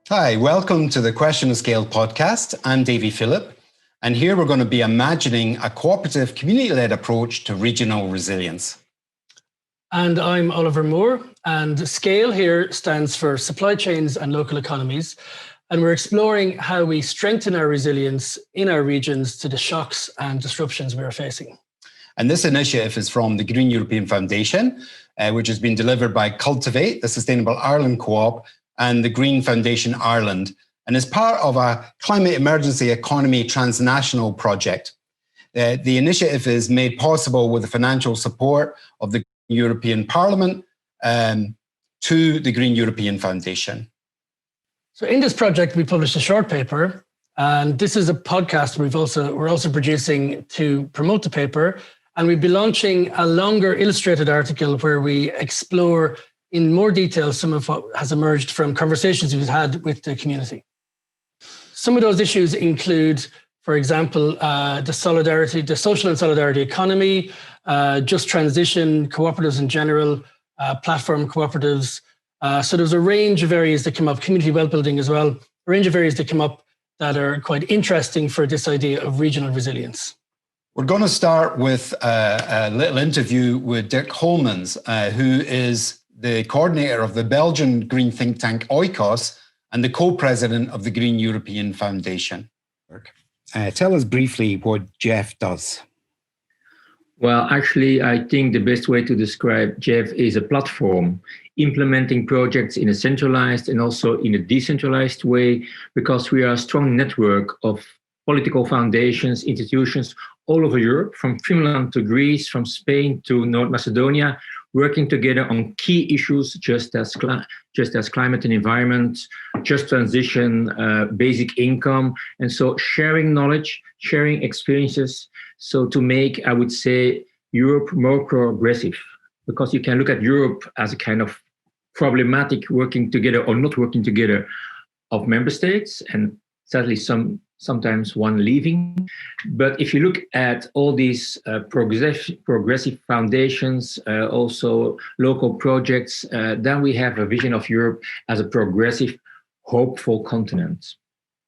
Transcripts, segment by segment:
Hi, welcome to the Question of Scale podcast. I'm Davie Phillip, and here we're going to be imagining a cooperative community-led approach to regional resilience. And I'm Oliver Moore, and SCALE here stands for Supply Chains and Local Economies, and we're exploring how we strengthen our resilience in our regions to the shocks and disruptions we are facing. And this initiative is from the Green European Foundation, which has been delivered by Cultivate, the Sustainable Ireland Co-op, and the Green Foundation Ireland, and is part of a climate emergency economy transnational project. The initiative is made possible with the financial support of the European Parliament to the Green European Foundation. So in this project, we published a short paper, and this is a podcast we're also producing to promote the paper, and we'll be launching a longer illustrated article where we explore in more detail some of what has emerged from conversations we've had with the community. Some of those issues include, for example, the social and solidarity economy, just transition, cooperatives in general, platform cooperatives. So there's a range of areas that come up, community well-building as well, a range of areas that come up that are quite interesting for this idea of regional resilience. We're going to start with a little interview with Dirk Holemans, who is the coordinator of the Belgian green think tank Oikos and the co-president of the Green European Foundation. Tell us briefly what Jeff does. Well, actually, I think the best way to describe Jeff is a platform implementing projects in a centralized and also in a decentralized way, because we are a strong network of political foundations, institutions all over Europe, from Finland to Greece, from Spain to North Macedonia, working together on key issues just as climate and environment, just transition, basic income, and so sharing knowledge, sharing experiences, so to make, I would say, Europe more progressive, because you can look at Europe as a kind of problematic working together or not working together of member states, and sadly sometimes one leaving. But if you look at all these progressive foundations, also local projects, then we have a vision of Europe as a progressive, hopeful continent.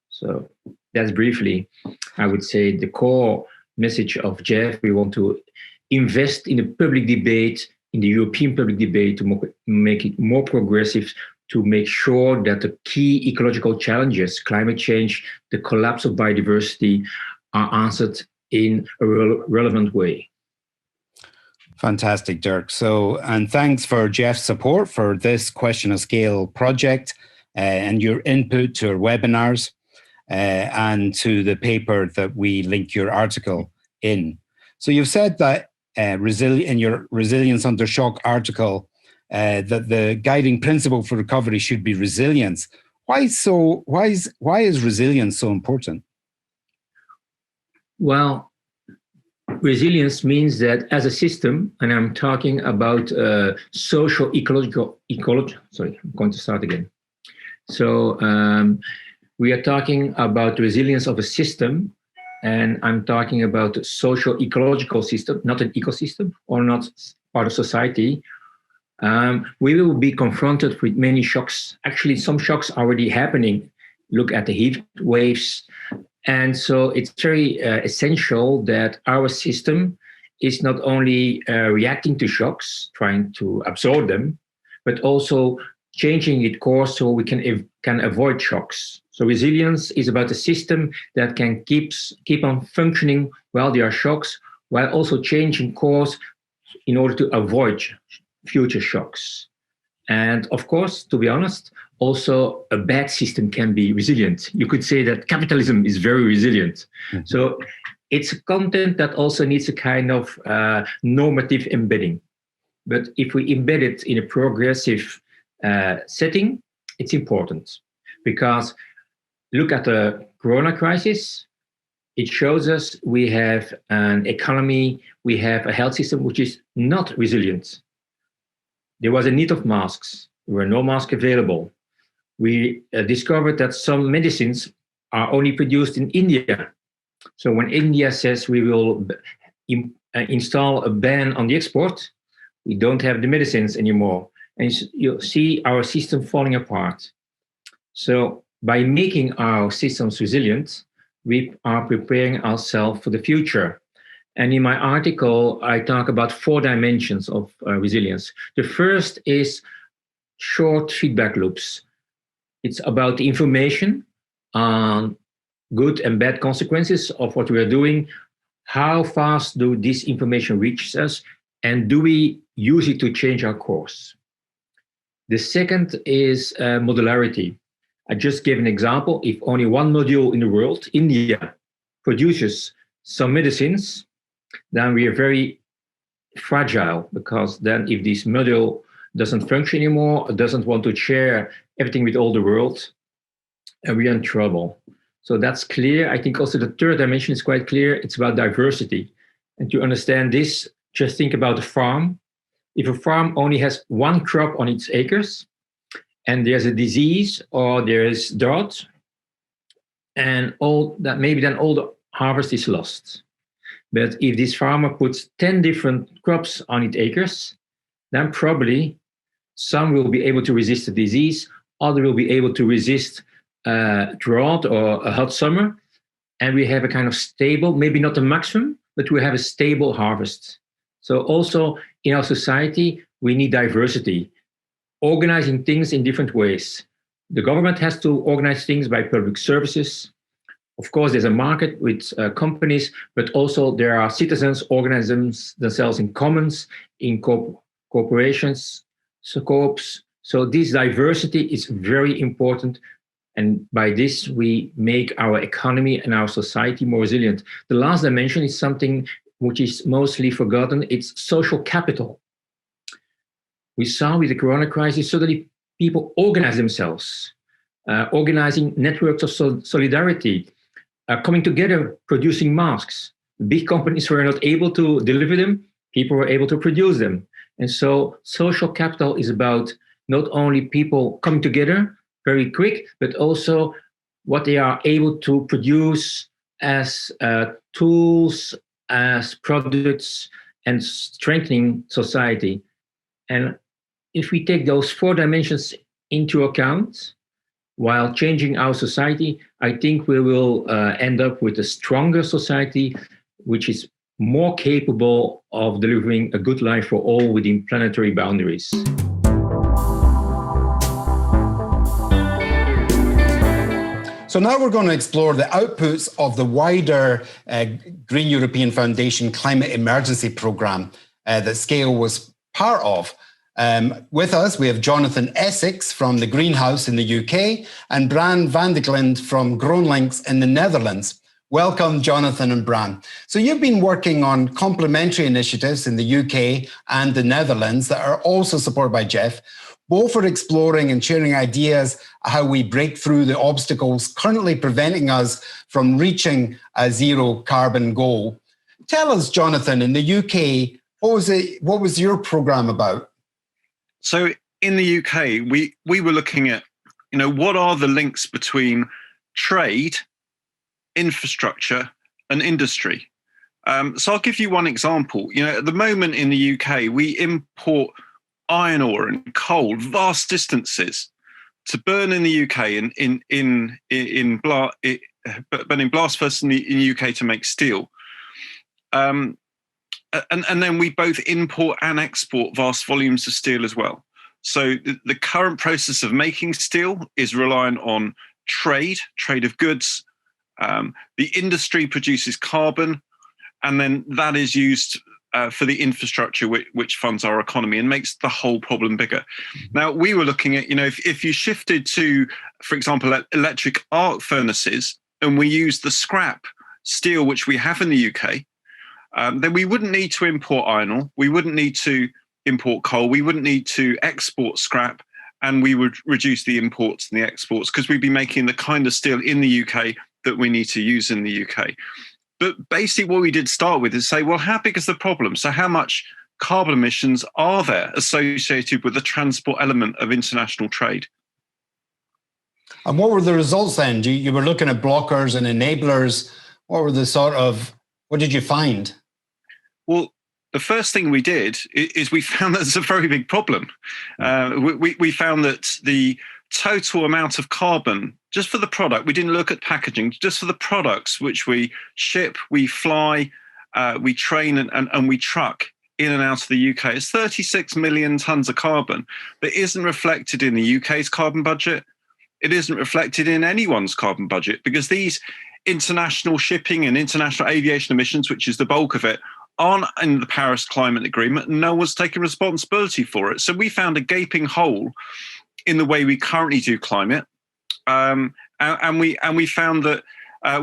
So that's briefly, I would say, the core message of Jeff. We want to invest in the public debate, in the European public debate, to make it more progressive, to make sure that the key ecological challenges, climate change, the collapse of biodiversity, are answered in a relevant way. Fantastic, Dirk. So, and thanks for Jeff's support for this Question of Scale project and your input to our webinars and to the paper that we link your article in. So you've said that in your Resilience Under Shock article, that the guiding principle for recovery should be resilience. Why is resilience so important? Well, resilience means that as a system, and I'm talking about social ecology. Sorry, I'm going to start again. So we are talking about resilience of a system, and I'm talking about a social ecological system, not an ecosystem or not part of society. We will be confronted with many shocks. Actually, some shocks are already happening. Look at the heat waves. And so it's very essential that our system is not only reacting to shocks, trying to absorb them, but also changing its course so we can avoid shocks. So resilience is about a system that can keep on functioning while there are shocks, while also changing course in order to avoid future shocks. And of course, to be honest, also a bad system can be resilient. You could say that capitalism is very resilient. Mm-hmm. So it's a content that also needs a kind of normative embedding. But if we embed it in a progressive setting, it's important, because look at the Corona crisis. It shows us we have an economy, we have a health system which is not resilient. There was a need of masks. There were no masks available. We discovered that some medicines are only produced in India. So when India says we will install a ban on the export, we don't have the medicines anymore. And you see our system falling apart. So by making our systems resilient, we are preparing ourselves for the future. And in my article, I talk about 4 dimensions of resilience. The first is short feedback loops. It's about the information on good and bad consequences of what we are doing. How fast do this information reach us? And do we use it to change our course? The second is modularity. I just gave an example. If only one module in the world, India, produces some medicines, then we are very fragile, because then if this module doesn't function anymore, doesn't want to share everything with all the world, and we are in trouble. So that's clear. I think also the third dimension is quite clear. It's about diversity. And to understand this, just think about a farm. If a farm only has one crop on its acres, and there's a disease or there's drought, and all that, maybe then all the harvest is lost. But if this farmer puts 10 different crops on its acres, then probably some will be able to resist the disease, other will be able to resist drought or a hot summer, and we have a kind of stable, maybe not the maximum, but we have a stable harvest. So also in our society, we need diversity, organizing things in different ways. The government has to organize things by public services. Of course, there's a market with companies, but also there are citizens organizing themselves in commons, in corporations, so co-ops. So this diversity is very important. And by this, we make our economy and our society more resilient. The last dimension is something which is mostly forgotten. It's social capital. We saw with the corona crisis, suddenly people organize themselves, organizing networks of solidarity, coming together, producing masks. Big companies were not able to deliver them, people were able to produce them. And so social capital is about not only people coming together very quick, but also what they are able to produce as tools, as products, and strengthening society. And if we take those 4 dimensions into account, while changing our society, I think we will end up with a stronger society, which is more capable of delivering a good life for all within planetary boundaries. So now we're going to explore the outputs of the wider Green European Foundation Climate Emergency Programme that Scale was part of. With us, we have Jonathan Essex from the Greenhouse in the UK and Bram van de Glind from GroenLinks in the Netherlands. Welcome, Jonathan and Bram. So you've been working on complementary initiatives in the UK and the Netherlands that are also supported by Jeff. Both are exploring and sharing ideas how we break through the obstacles currently preventing us from reaching a zero carbon goal. Tell us, Jonathan, in the UK, what was your programme about? So in the UK, we were looking at, what are the links between trade, infrastructure, and industry? So I'll give you one example. At the moment in the UK, we import iron ore and coal vast distances to burn in the UK burning blast furnaces in the UK to make steel. And then we both import and export vast volumes of steel as well. So the current process of making steel is reliant on trade of goods. The industry produces carbon, and then that is used for the infrastructure which funds our economy and makes the whole problem bigger. Now, we were looking at, if you shifted to, for example, electric arc furnaces, and we use the scrap steel which we have in the UK, then we wouldn't need to import iron ore, we wouldn't need to import coal, we wouldn't need to export scrap, and we would reduce the imports and the exports because we'd be making the kind of steel in the UK that we need to use in the UK. But basically what we did start with is say, well, how big is the problem? So how much carbon emissions are there associated with the transport element of international trade? And what were the results then? You were looking at blockers and enablers. What did you find? Well, the first thing we did is we found that there's a very big problem. We found that the total amount of carbon just for the product. We didn't look at packaging, just for the products which we ship, we fly, we train and we truck in and out of the UK. It's 36 million tonnes of carbon that isn't reflected in the UK's carbon budget. It isn't reflected in anyone's carbon budget, because these international shipping and international aviation emissions, which is the bulk of it, aren't in the Paris Climate Agreement. No one's taking responsibility for it. So we found a gaping hole in the way we currently do climate. And we found that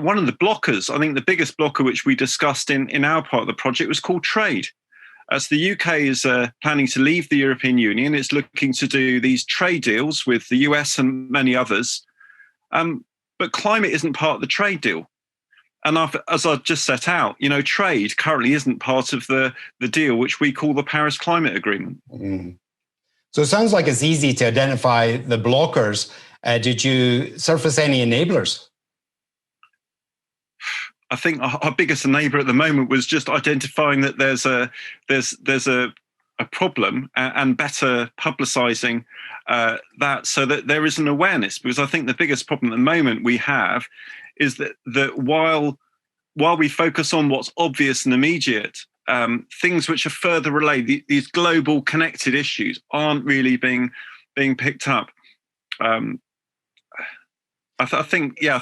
one of the blockers, I think the biggest blocker which we discussed in our part of the project, was called trade. So the UK is planning to leave the European Union. It's looking to do these trade deals with the US and many others. But climate isn't part of the trade deal. And as I've just set out, trade currently isn't part of the deal, which we call the Paris Climate Agreement. Mm. So it sounds like it's easy to identify the blockers. Did you surface any enablers? I think our biggest enabler at the moment was just identifying that there's a problem and better publicising that, so that there is an awareness. Because I think the biggest problem at the moment we have is that while we focus on what's obvious and immediate, things which are further relayed, these global connected issues, aren't really being picked up. I think, yeah.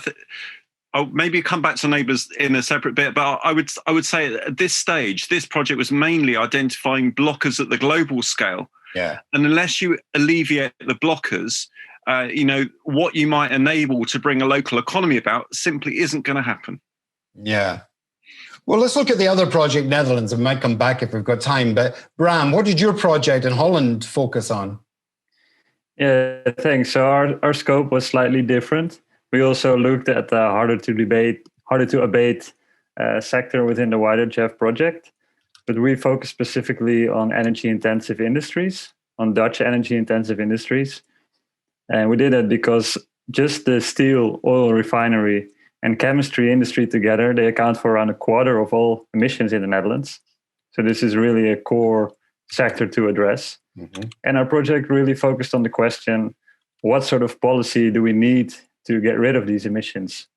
I'll maybe come back to neighbours in a separate bit, but I would say at this stage, this project was mainly identifying blockers at the global scale. Yeah. And unless you alleviate the blockers, what you might enable to bring a local economy about simply isn't going to happen. Yeah. Well, let's look at the other project, Netherlands. I might come back if we've got time. But Bram, what did your project in Holland focus on? Yeah, thanks. So our scope was slightly different. We also looked at the harder to abate sector within the wider GEF project, but we focused specifically on energy-intensive industries, on Dutch energy-intensive industries. And we did that because just the steel, oil refinery, and chemistry industry together, they account for around a quarter of all emissions in the Netherlands. So this is really a core sector to address. Mm-hmm. And our project really focused on the question, what sort of policy do we need to get rid of these emissions?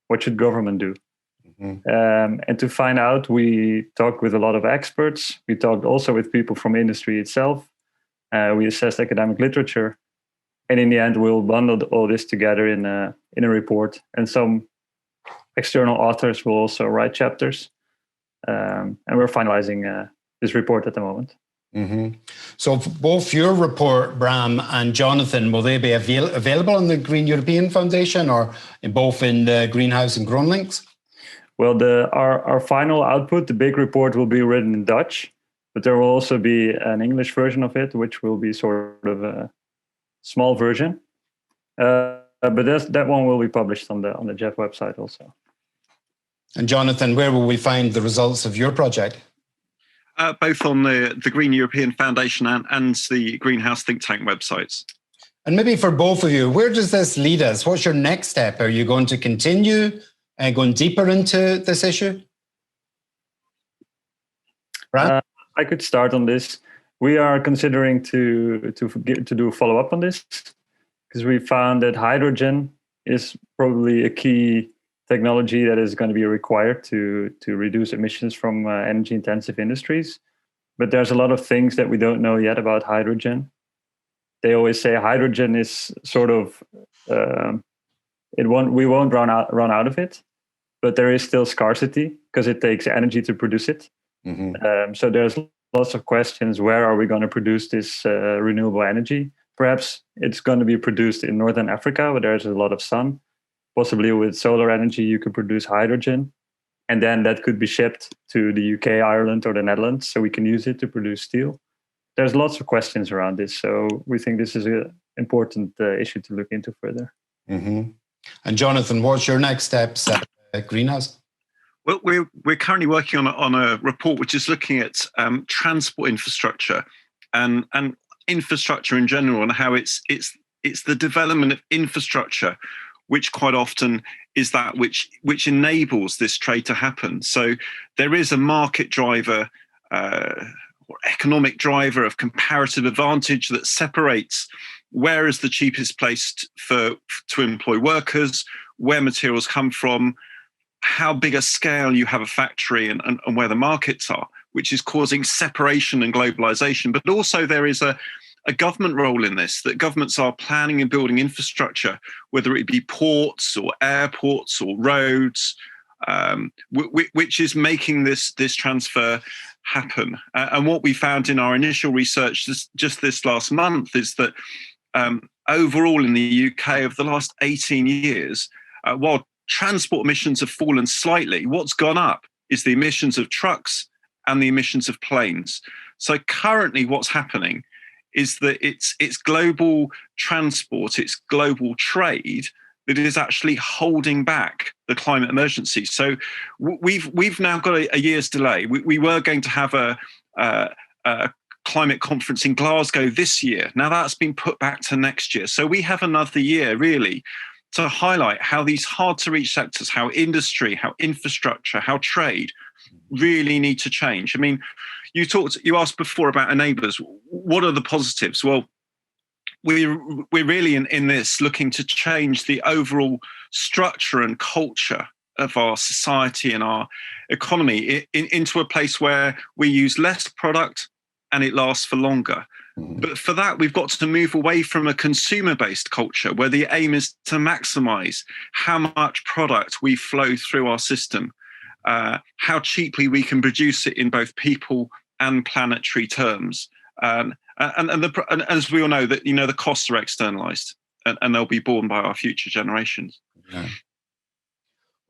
What should government do? Mm-hmm. And to find out, we talked with a lot of experts. We talked also with people from industry itself. We assessed academic literature. And in the end, we'll bundle all this together in a report. And some external authors will also write chapters. And we're finalizing this report at the moment. Mm-hmm. So both your report, Bram, and Jonathan, will they be available on the Green European Foundation, or both in the Greenhouse and GroenLinks? Well, our final output, the big report, will be written in Dutch, but there will also be an English version of it, which will be sort of a small version. But that one will be published on the GEF website also. And Jonathan, where will we find the results of your project? Both on the Green European Foundation and the Greenhouse think tank websites. And maybe for both of you, where does this lead us? What's your next step? Are you going to continue going deeper into this issue? Bram? I could start on this. We are considering to do a follow-up on this, because we found that hydrogen is probably a key technology that is going to be required to reduce emissions from energy-intensive industries. But there's a lot of things that we don't know yet about hydrogen. They always say hydrogen is sort of, we won't run out of it, but there is still scarcity because it takes energy to produce it. Mm-hmm. So there's lots of questions. Where are we going to produce this renewable energy? Perhaps it's going to be produced in Northern Africa, where there's a lot of sun. Possibly with solar energy, you could produce hydrogen, and then that could be shipped to the UK, Ireland, or the Netherlands, so we can use it to produce steel. There's lots of questions around this, so we think this is an important issue to look into further. Mm-hmm. And Jonathan, what's your next steps at Greenhouse? Well, we're currently working on a report which is looking at transport infrastructure and infrastructure in general, and how it's the development of infrastructure which quite often is that which enables this trade to happen. So there is a market driver economic driver of comparative advantage that separates where is the cheapest place to employ workers, where materials come from, how big a scale you have a factory, and where the markets are, which is causing separation and globalization. But also there is a government role in this, that governments are planning and building infrastructure, whether it be ports or airports or roads, which is making this transfer happen. And what we found in our initial research just this last month is that overall in the UK over the last 18 years, while transport emissions have fallen slightly, what's gone up is the emissions of trucks and the emissions of planes. So currently what's happening is that it's global transport, it's global trade that is actually holding back the climate emergency. So we've now got a year's delay. We were going to have a climate conference in Glasgow this year. Now that's been put back to next year. So we have another year really to highlight how these hard to reach sectors, how industry, how infrastructure, how trade really need to change. I mean, you asked before about enablers. What are the positives? Well, we're really in this looking to change the overall structure and culture of our society and our economy into a place where we use less product and it lasts for longer. But for that, we've got to move away from a consumer-based culture where the aim is to maximize how much product we flow through our system, how cheaply we can produce it in both people and planetary terms. And as we all know, that the costs are externalized and they'll be borne by our future generations. Yeah.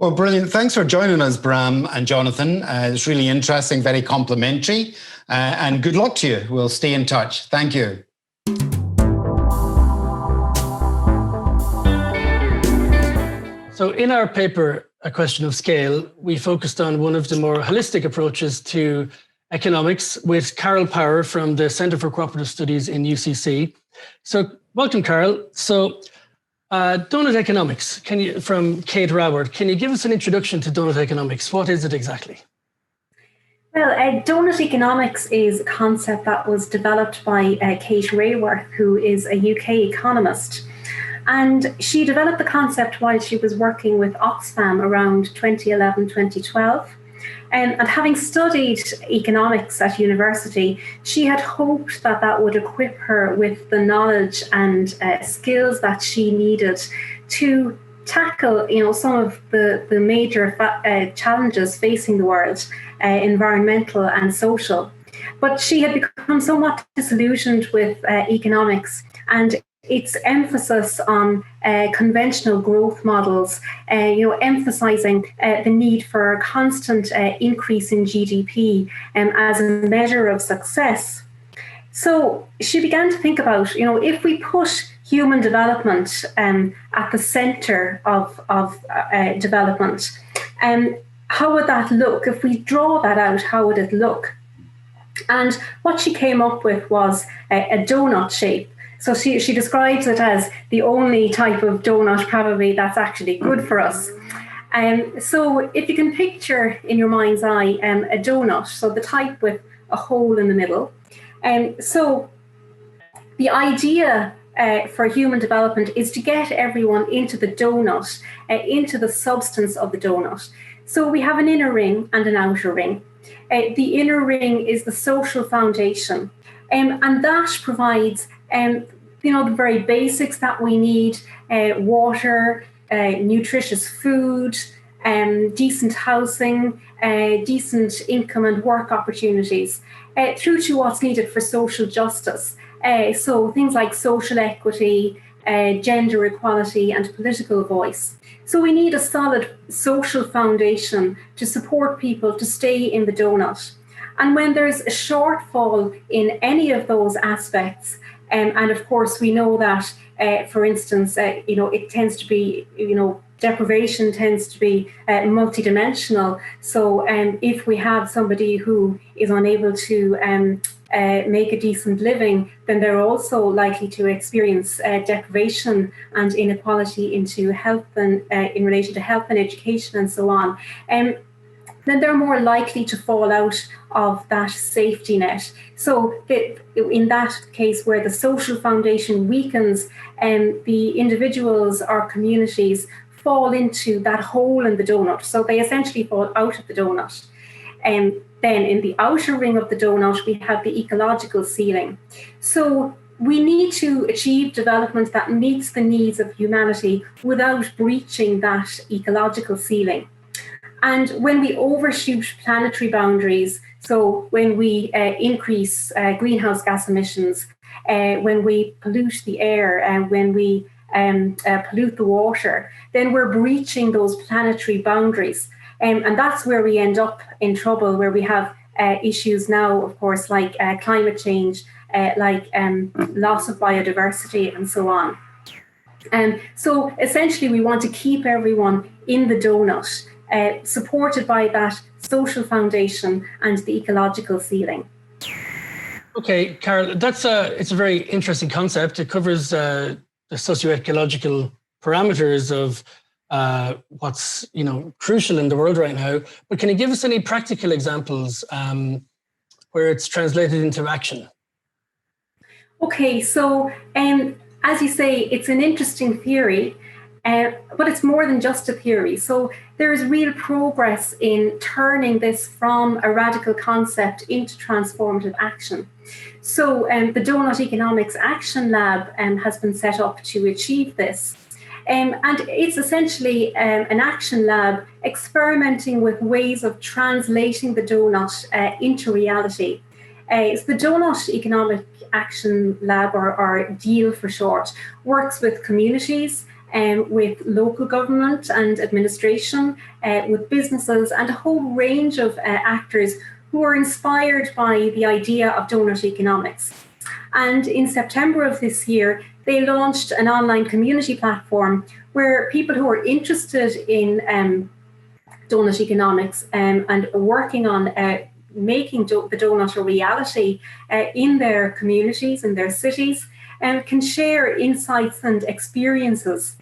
Well, brilliant. Thanks for joining us, Bram and Jonathan. It's really interesting, very complimentary, and good luck to you. We'll stay in touch. Thank you. So in our paper, A Question of Scale, we focused on one of the more holistic approaches to economics with Carol Power from the Centre for Cooperative Studies in UCC. So welcome, Carol. So Doughnut economics, from Kate Robert, can you give us an introduction to Doughnut economics? What is it exactly? Well, Doughnut economics is a concept that was developed by Kate Raworth, who is a UK economist. And she developed the concept while she was working with Oxfam around 2011, 2012. And having studied economics at university, she had hoped that that would equip her with the knowledge and skills that she needed to tackle, some of the major challenges facing the world, environmental and social. But she had become somewhat disillusioned with economics and its emphasis on conventional growth models, emphasizing the need for a constant increase in GDP as a measure of success. So she began to think about, if we put human development at the center of development, how would that look? If we draw that out, how would it look? And what she came up with was a donut shape. So she describes it as the only type of donut probably that's actually good for us. So if you can picture in your mind's eye a donut, so the type with a hole in the middle. So the idea for human development is to get everyone into the donut, into the substance of the donut. So we have an inner ring and an outer ring. The inner ring is the social foundation, and that provides the very basics that we need: water, nutritious food, decent housing, decent income and work opportunities, through to what's needed for social justice. So things like social equity, gender equality and political voice. So we need a solid social foundation to support people to stay in the donut. And when there's a shortfall in any of those aspects, and of course we know that, for instance, it tends to be, deprivation tends to be multidimensional. So if we have somebody who is unable to make a decent living, then they're also likely to experience deprivation and inequality into health and in relation to health and education and so on. then they're more likely to fall out of that safety net. So in that case where the social foundation weakens, the individuals or communities fall into that hole in the donut. So they essentially fall out of the donut. Then in the outer ring of the donut, we have the ecological ceiling. So we need to achieve development that meets the needs of humanity without breaching that ecological ceiling. And when we overshoot planetary boundaries, so when we increase greenhouse gas emissions, when we pollute the air, and when we pollute the water, then we're breaching those planetary boundaries. And that's where we end up in trouble, where we have issues now, of course, like climate change, like loss of biodiversity and so on. So essentially, we want to keep everyone in the donut, supported by that social foundation and the ecological ceiling. Okay, Carol, it's a very interesting concept. It covers the socio-ecological parameters of what's crucial in the world right now. But can you give us any practical examples where it's translated into action? Okay, so as you say, it's an interesting theory, but it's more than just a theory. So there is real progress in turning this from a radical concept into transformative action. So the Doughnut Economics Action Lab has been set up to achieve this. And it's essentially an action lab experimenting with ways of translating the donut into reality. So the Doughnut Economic Action Lab, or DEAL for short, works with communities, with local government and administration, with businesses and a whole range of actors who are inspired by the idea of donut economics. And in September of this year, they launched an online community platform where people who are interested in donut economics and working on making the donut a reality in their communities, in their cities, can share insights and experiences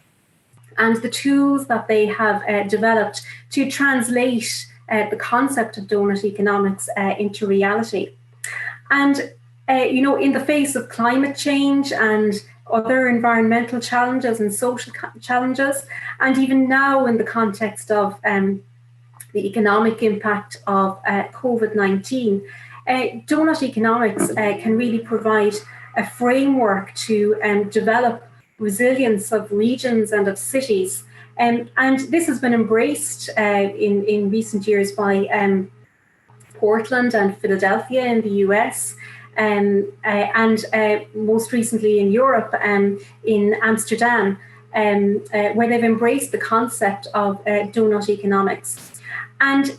and the tools that they have developed to translate the concept of donut economics into reality. And in the face of climate change and other environmental challenges and social challenges, and even now in the context of the economic impact of COVID-19, donut economics can really provide a framework to develop resilience of regions and of cities. And this has been embraced in recent years by Portland and Philadelphia in the US, and most recently in Europe, in Amsterdam, where they've embraced the concept of donut economics. And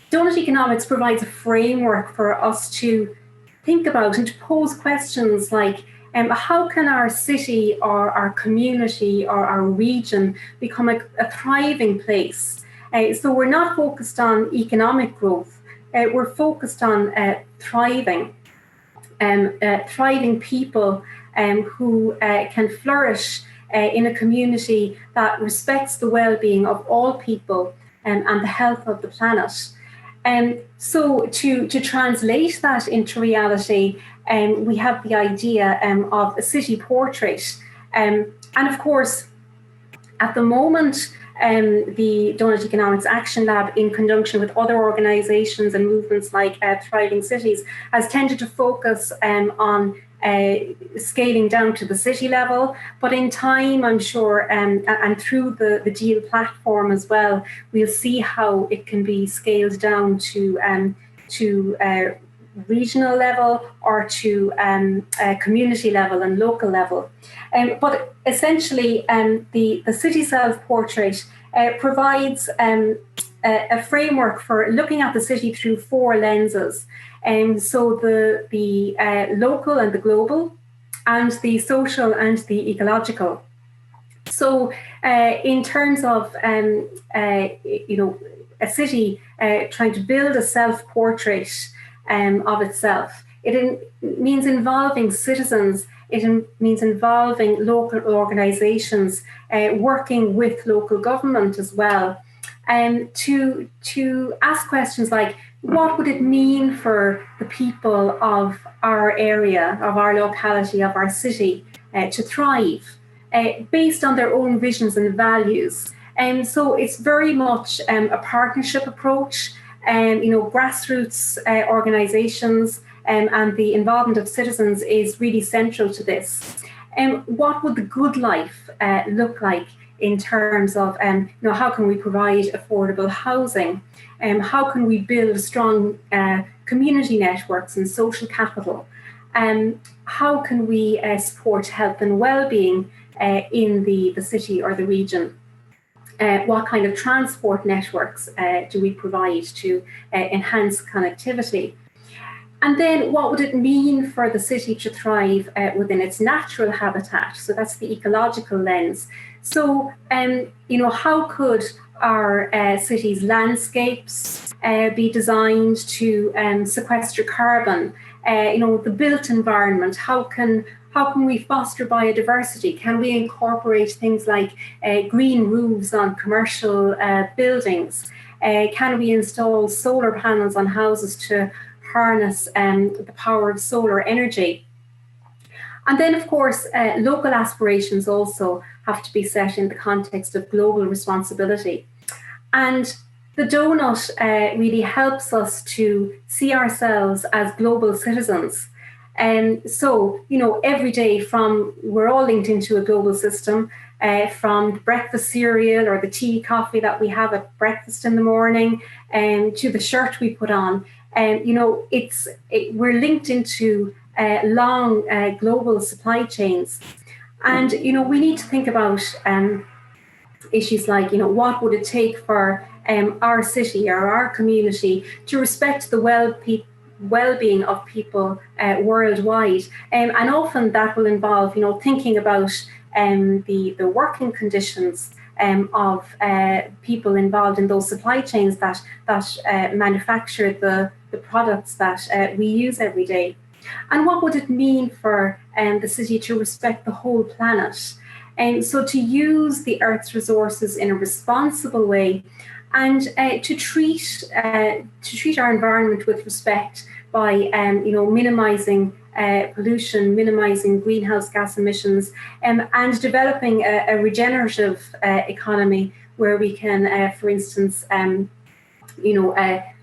donut economics provides a framework for us to think about and to pose questions like, how can our city or our community or our region become a thriving place? So we're not focused on economic growth, we're focused on thriving people who can flourish in a community that respects the well-being of all people and the health of the planet. So to translate that into reality, we have the idea of a city portrait. And of course, at the moment, the Doughnut Economics Action Lab, in conjunction with other organisations and movements like Thriving Cities, has tended to focus on scaling down to the city level. But in time, I'm sure, and through the DEAL platform as well, we'll see how it can be scaled down to regional level or to community level and local level. But essentially, the city self-portrait provides a framework for looking at the city through four lenses. So the local and the global, and the social and the ecological. So in terms of a city trying to build a self-portrait of itself, it means involving citizens. It means involving local organisations, working with local government as well. to ask questions like, what would it mean for the people of our area, of our locality, of our city to thrive based on their own visions and values? And so it's very much a partnership approach, grassroots organisations and the involvement of citizens is really central to this. What would the good life look like in terms of, how can we provide affordable housing? How can we build strong community networks and social capital? How can we support health and well-being in the city or the region? What kind of transport networks do we provide to enhance connectivity? And then what would it mean for the city to thrive within its natural habitat? So that's the ecological lens. So, how could our city's landscapes be designed to sequester carbon? The built environment, how can we foster biodiversity? Can we incorporate things like green roofs on commercial buildings? Can we install solar panels on houses to harness the power of solar energy? And then, of course, local aspirations also have to be set in the context of global responsibility. And the Doughnut really helps us to see ourselves as global citizens. And so, every day we're all linked into a global system, from the breakfast cereal or the tea, coffee that we have at breakfast in the morning, to the shirt we put on. We're linked into long global supply chains. And, we need to think about issues like, what would it take for our city or our community to respect the well-being of people worldwide. And often that will involve, thinking about the working conditions of people involved in those supply chains that manufacture the products that we use every day. And what would it mean for the city to respect the whole planet? And so to use the Earth's resources in a responsible way, and to treat our environment with respect by minimizing pollution, minimizing greenhouse gas emissions, and developing a regenerative economy where we can, for instance,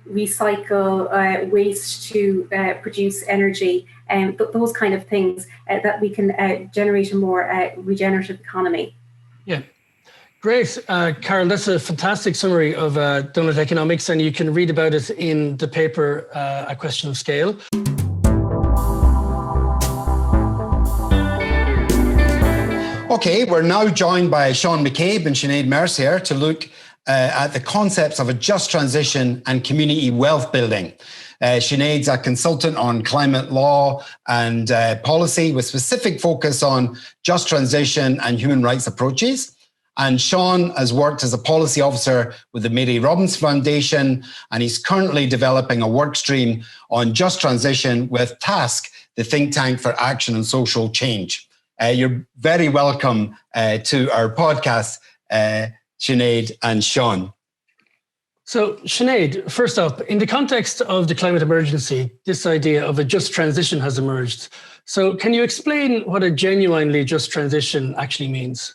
recycle waste to produce energy, and those kind of things, that we can generate a more regenerative economy. Yeah. Great. Carol, that's a fantastic summary of Doughnut economics, and you can read about it in the paper, A Question of Scale. Okay, we're now joined by Sean McCabe and Sinead Mercier to look at the concepts of a just transition and community wealth building. Sinead's a consultant on climate law and policy with specific focus on just transition and human rights approaches. And Sean has worked as a policy officer with the Mary Robbins Foundation, and he's currently developing a work stream on just transition with TASC, the think tank for action and social change. You're very welcome to our podcast, Sinead and Sean. So, Sinead, first up, in the context of the climate emergency, this idea of a just transition has emerged. So can you explain what a genuinely just transition actually means?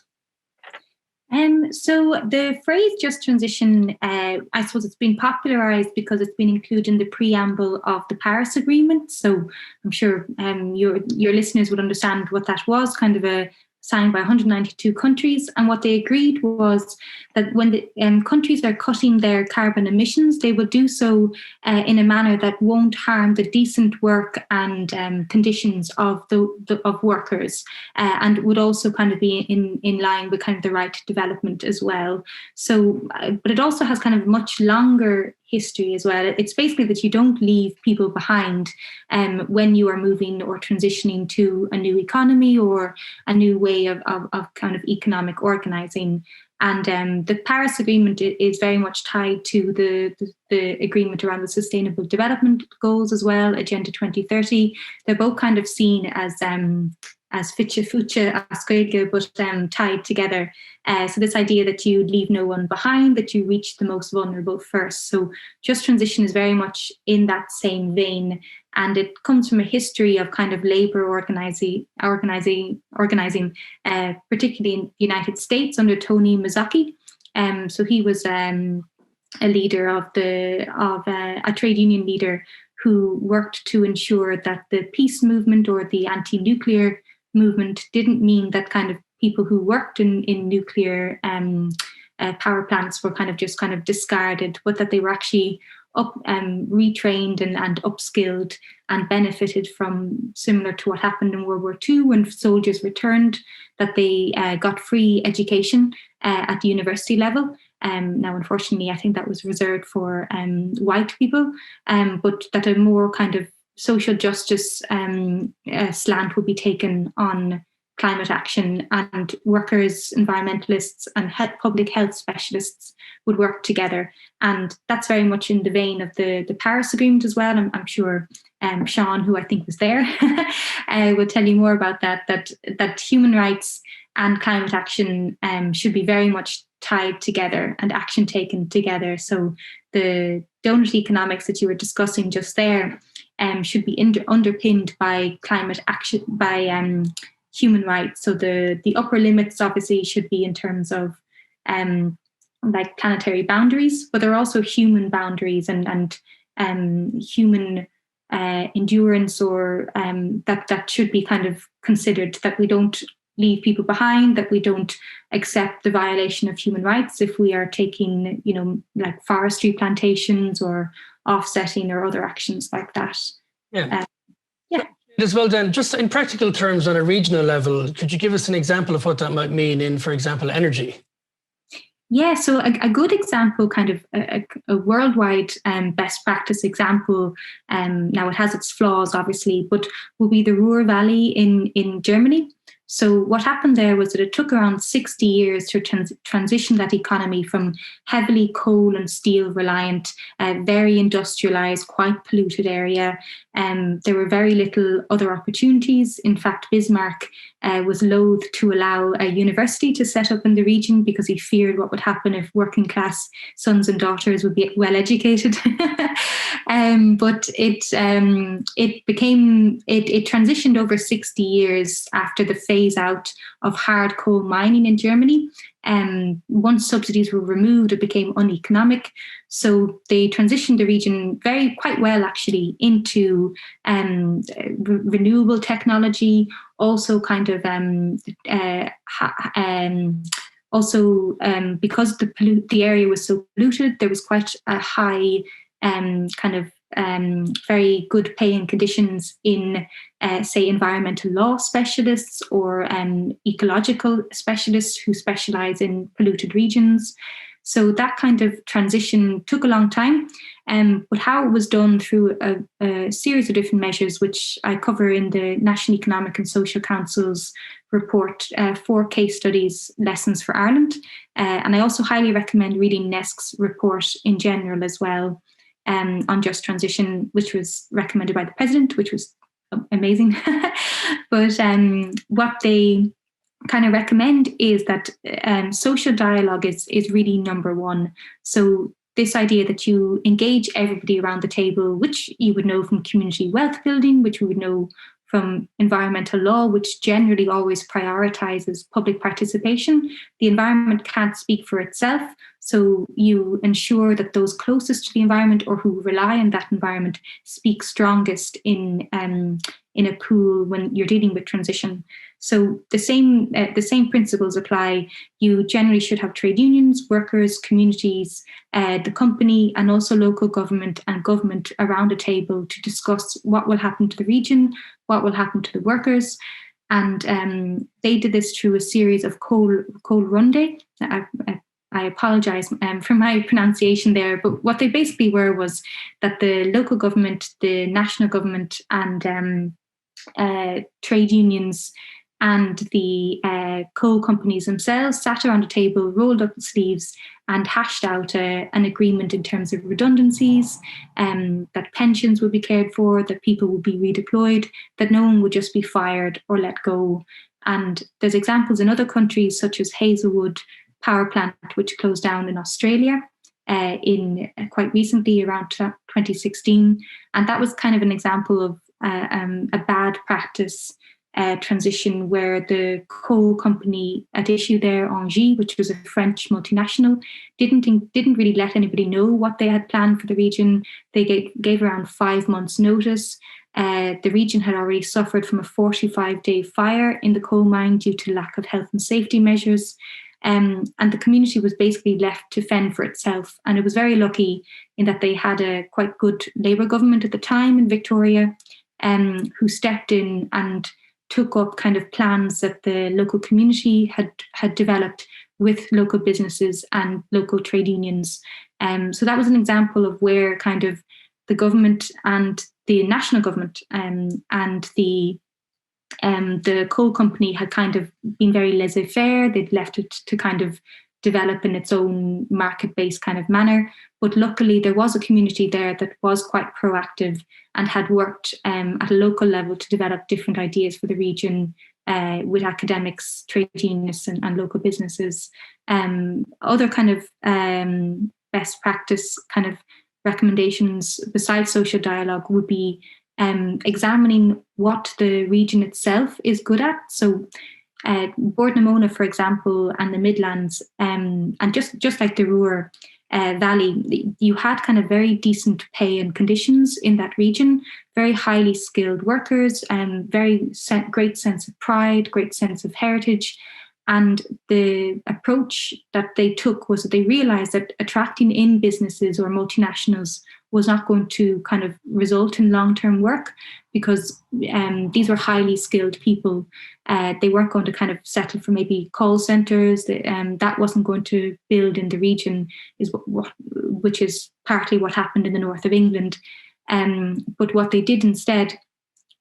So the phrase just transition, I suppose it's been popularised because it's been included in the preamble of the Paris Agreement. So I'm sure your listeners would understand what that was, kind of a signed by 192 countries. And what they agreed was that when the countries are cutting their carbon emissions, they will do so in a manner that won't harm the decent work and conditions of of workers, and would also kind of be in line with kind of the right to development as well. So, but it also has kind of much longer history as well. It's basically that you don't leave people behind when you are moving or transitioning to a new economy or a new way of kind of economic organising. And the Paris Agreement is very much tied to the agreement around the Sustainable Development Goals as well, Agenda 2030. They're both kind of seen as as fiche fuche as Gaeilge, but tied together. So this idea that you leave no one behind, that you reach the most vulnerable first. So Just Transition is very much in that same vein, and it comes from a history of kind of labour organizing, particularly in the United States under Tony Mazzocchi. So he was a leader of a trade union leader who worked to ensure that the peace movement or the anti-nuclear movement didn't mean that kind of people who worked in nuclear power plants were kind of discarded, but that they were actually retrained and upskilled and benefited from, similar to what happened in World War II when soldiers returned, that they got free education at the university level. Now, unfortunately, I think that was reserved for white people, but that a more kind of social justice slant would be taken on climate action, and workers, environmentalists and public health specialists would work together. And that's very much in the vein of the Paris Agreement as well. I'm sure Sean, who I think was there, will tell you more about that human rights and climate action should be very much tied together and action taken together. So the donut economics that you were discussing just there should be underpinned by climate action, by human rights. So the upper limits obviously should be in terms of like planetary boundaries, but there are also human boundaries and human endurance, or that should be kind of considered, that we don't leave people behind, that we don't accept the violation of human rights if we are taking, like forestry plantations or offsetting or other actions like that. Yeah. As well, then, just in practical terms on a regional level, could you give us an example of what that might mean in, for example, energy? Yeah, so a good example, kind of a worldwide best practice example, now it has its flaws, obviously, but will be the Ruhr Valley in Germany. So what happened there was that it took around 60 years to transition that economy from heavily coal and steel reliant, very industrialized, quite polluted area. There were very little other opportunities. In fact, Bismarck was loath to allow a university to set up in the region because he feared what would happen if working class sons and daughters would be well educated. But it transitioned over 60 years after the phase out of hard coal mining in Germany. Once subsidies were removed, it became uneconomic. So they transitioned the region quite well, actually, into renewable technology. Also, kind of because the area was so polluted, there was quite a high very good paying conditions in, say, environmental law specialists or ecological specialists who specialize in polluted regions. So that kind of transition took a long time, but how it was done through a series of different measures, which I cover in the National Economic and Social Council's report, 4 case studies, Lessons for Ireland. And I also highly recommend reading NESC's report in general as well, on Just Transition, which was recommended by the President, which was amazing. But what they kind of recommend is that social dialogue is really number one. So this idea that you engage everybody around the table, which you would know from community wealth building, which we would know from environmental law, which generally always prioritizes public participation. The environment can't speak for itself. So you ensure that those closest to the environment or who rely on that environment speak strongest in a pool when you're dealing with transition. So the same principles apply. You generally should have trade unions, workers, communities, the company, and also local government and government around a table to discuss what will happen to the region, what will happen to the workers. And they did this through a series of coal run day. I apologize for my pronunciation there, but what they basically were was that the local government, the national government, and trade unions And the coal companies themselves sat around a table, rolled up the sleeves, and hashed out an agreement in terms of redundancies, that pensions would be cared for, that people would be redeployed, that no one would just be fired or let go. And there's examples in other countries, such as Hazelwood Power Plant, which closed down in Australia in quite recently, around 2016. And that was kind of an example of a bad practice transition, where the coal company at issue there, Engie, which was a French multinational, didn't really let anybody know what they had planned for the region. They gave around 5 months' notice. The region had already suffered from a 45-day fire in the coal mine due to lack of health and safety measures. And the community was basically left to fend for itself. And it was very lucky in that they had a quite good Labour government at the time in Victoria, who stepped in and took up kind of plans that the local community had developed with local businesses and local trade unions. So that was an example of where kind of the government and the national government and the coal company had kind of been very laissez-faire. They'd left it to kind of develop in its own market-based kind of manner. But luckily, there was a community there that was quite proactive and had worked at a local level to develop different ideas for the region with academics, trade unions and local businesses. Other kind of best practice kind of recommendations besides social dialogue would be examining what the region itself is good at. So Bord-na-Mona, for example, and the Midlands, and just like the Ruhr Valley, you had kind of very decent pay and conditions in that region, very highly skilled workers, and great sense of pride, great sense of heritage. And the approach that they took was that they realized that attracting in businesses or multinationals was not going to kind of result in long-term work, because these were highly skilled people. They weren't going to kind of settle for maybe call centres. That wasn't going to build in the region, which is partly what happened in the north of England. But what they did instead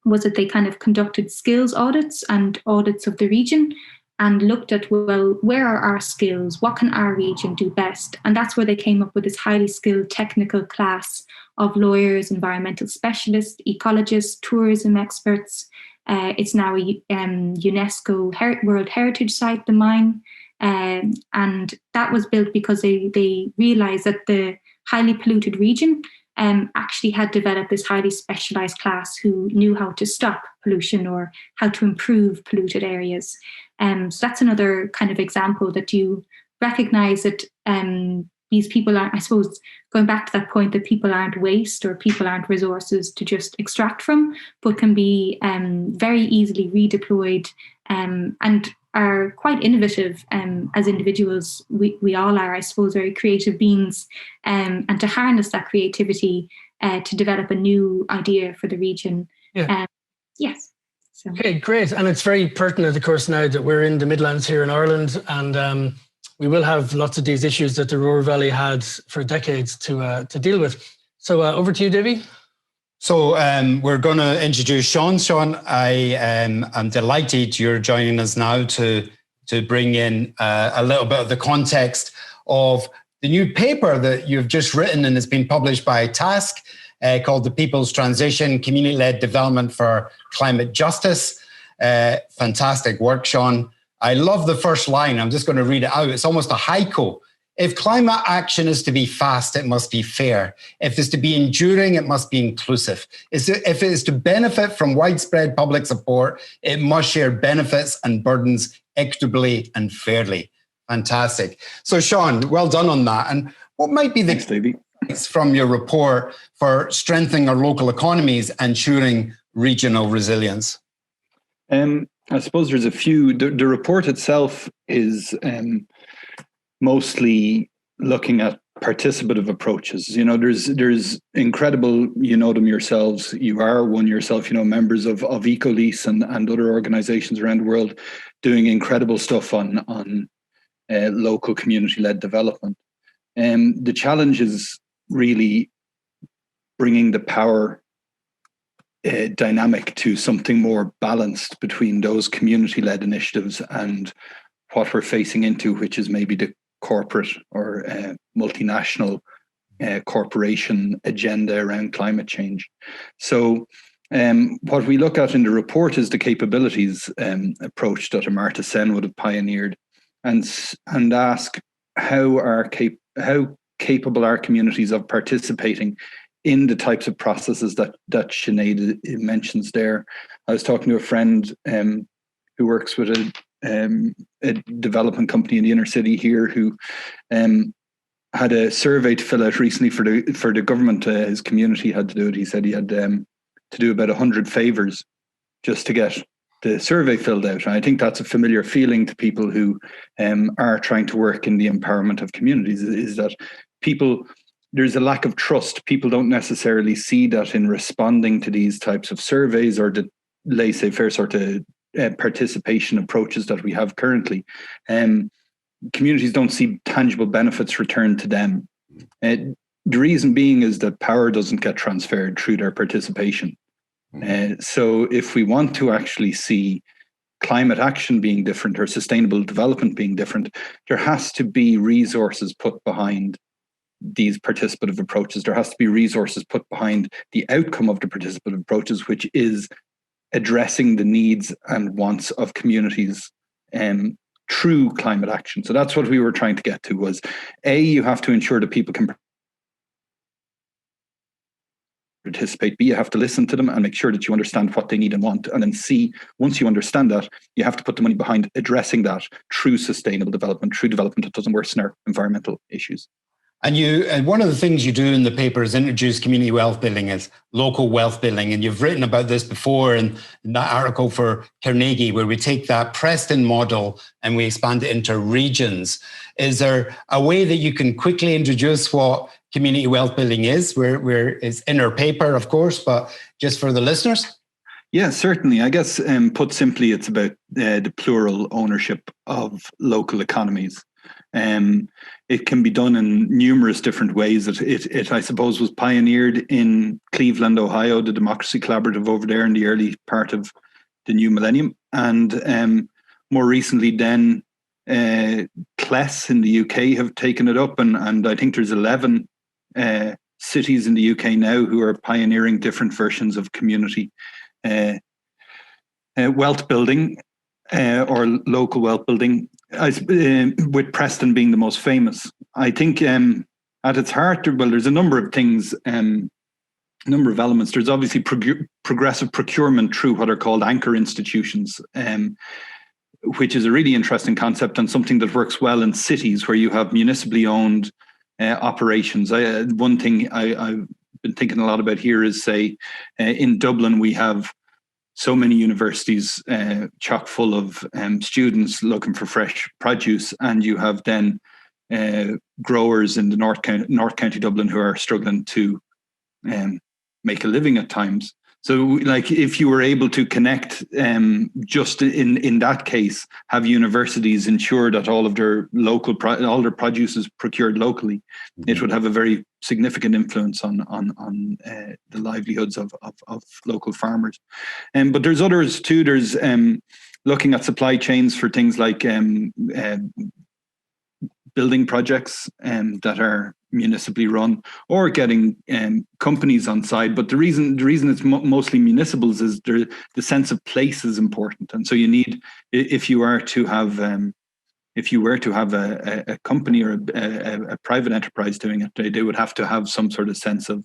was that they kind of conducted skills audits and audits of the region, and looked at, well, where are our skills? What can our region do best? And that's where they came up with this highly skilled technical class of lawyers, environmental specialists, ecologists, tourism experts. It's now a UNESCO World Heritage Site, the mine. And that was built because they realised that the highly polluted region actually had developed this highly specialised class who knew how to stop pollution or how to improve polluted areas. So that's another kind of example that you recognise that these people are, I suppose, going back to that point that people aren't waste or people aren't resources to just extract from, but can be very easily redeployed and are quite innovative as individuals. We all are, I suppose, very creative beings, and to harness that creativity to develop a new idea for the region. Yeah. Yes. So. Okay, great. And it's very pertinent, of course, now that we're in the Midlands here in Ireland, and we will have lots of these issues that the Ruhr Valley had for decades to deal with. So over to you, Davie. So we're going to introduce Sean. Sean, I am delighted you're joining us now to bring in a little bit of the context of the new paper that you've just written and has been published by TASC called The People's Transition, Community-Led Development for Climate Justice. Fantastic work, Sean. I love the first line. I'm just going to read it out. It's almost a haiku. If climate action is to be fast, it must be fair. If it's to be enduring, it must be inclusive. If it is to benefit from widespread public support, it must share benefits and burdens equitably and fairly. Fantastic. So, Sean, well done on that. And what might be the points from your report for strengthening our local economies and ensuring regional resilience? I suppose there's a few. The report itself is mostly looking at participative approaches. You know, there's incredible, you know them yourselves, you are one yourself, you know, members of Ecolise and other organizations around the world doing incredible stuff on local community-led development. The challenge is really bringing the power dynamic to something more balanced between those community-led initiatives and what we're facing into, which is maybe the corporate or multinational corporation agenda around climate change. So what we look at in the report is the capabilities approach that Amartya Sen would have pioneered, and ask how capable are communities of participating in the types of processes that Sinead mentions there. I was talking to a friend who works with a development company in the inner city here who had a survey to fill out recently for the government. His community had to do it. He said he had to do about 100 favours just to get the survey filled out. And I think that's a familiar feeling to people who are trying to work in the empowerment of communities, is that there's a lack of trust. People don't necessarily see that in responding to these types of surveys or the laissez-faire sort of participation approaches that we have currently. Communities don't see tangible benefits returned to them. The reason being is that power doesn't get transferred through their participation. So if we want to actually see climate action being different or sustainable development being different, there has to be resources put behind these participative approaches. There has to be resources put behind the outcome of the participative approaches, which is addressing the needs and wants of communities through climate action. So that's what we were trying to get to, was you have to ensure that people can participate. B, you have to listen to them and make sure that you understand what they need and want. And then C, once you understand that, you have to put the money behind addressing that through sustainable development, through development that doesn't worsen our environmental issues. And one of the things you do in the paper is introduce community wealth building as local wealth building. And you've written about this before in that article for Carnegie, where we take that Preston model and we expand it into regions. Is there a way that you can quickly introduce what community wealth building is? It's in our paper, of course, but just for the listeners? Yeah, certainly. I guess put simply, it's about the plural ownership of local economies. It can be done in numerous different ways. It I suppose, was pioneered in Cleveland, Ohio, the Democracy Collaborative over there in the early part of the new millennium. And more recently then, CLES in the UK have taken it up. And I think there's 11 cities in the UK now who are pioneering different versions of community wealth building or local wealth building. With Preston being the most famous. I think at its heart, there's a number of things, number of elements. There's obviously progressive procurement through what are called anchor institutions, which is a really interesting concept and something that works well in cities where you have municipally owned operations. One thing I've been thinking a lot about here is, say, in Dublin, we have so many universities chock full of students looking for fresh produce, and you have then growers in the North County Dublin who are struggling to make a living at times. So, like, if you were able to connect, just in that case, have universities ensure that all of their all their produce is procured locally, it would have a very significant influence on the livelihoods of local farmers. But there's others too. There's looking at supply chains for things like building projects that are municipally run, or getting companies on side. But the reason it's mostly municipals is the sense of place is important. And so you need, if you were to have a company or a private enterprise doing it, they would have to have some sort of sense of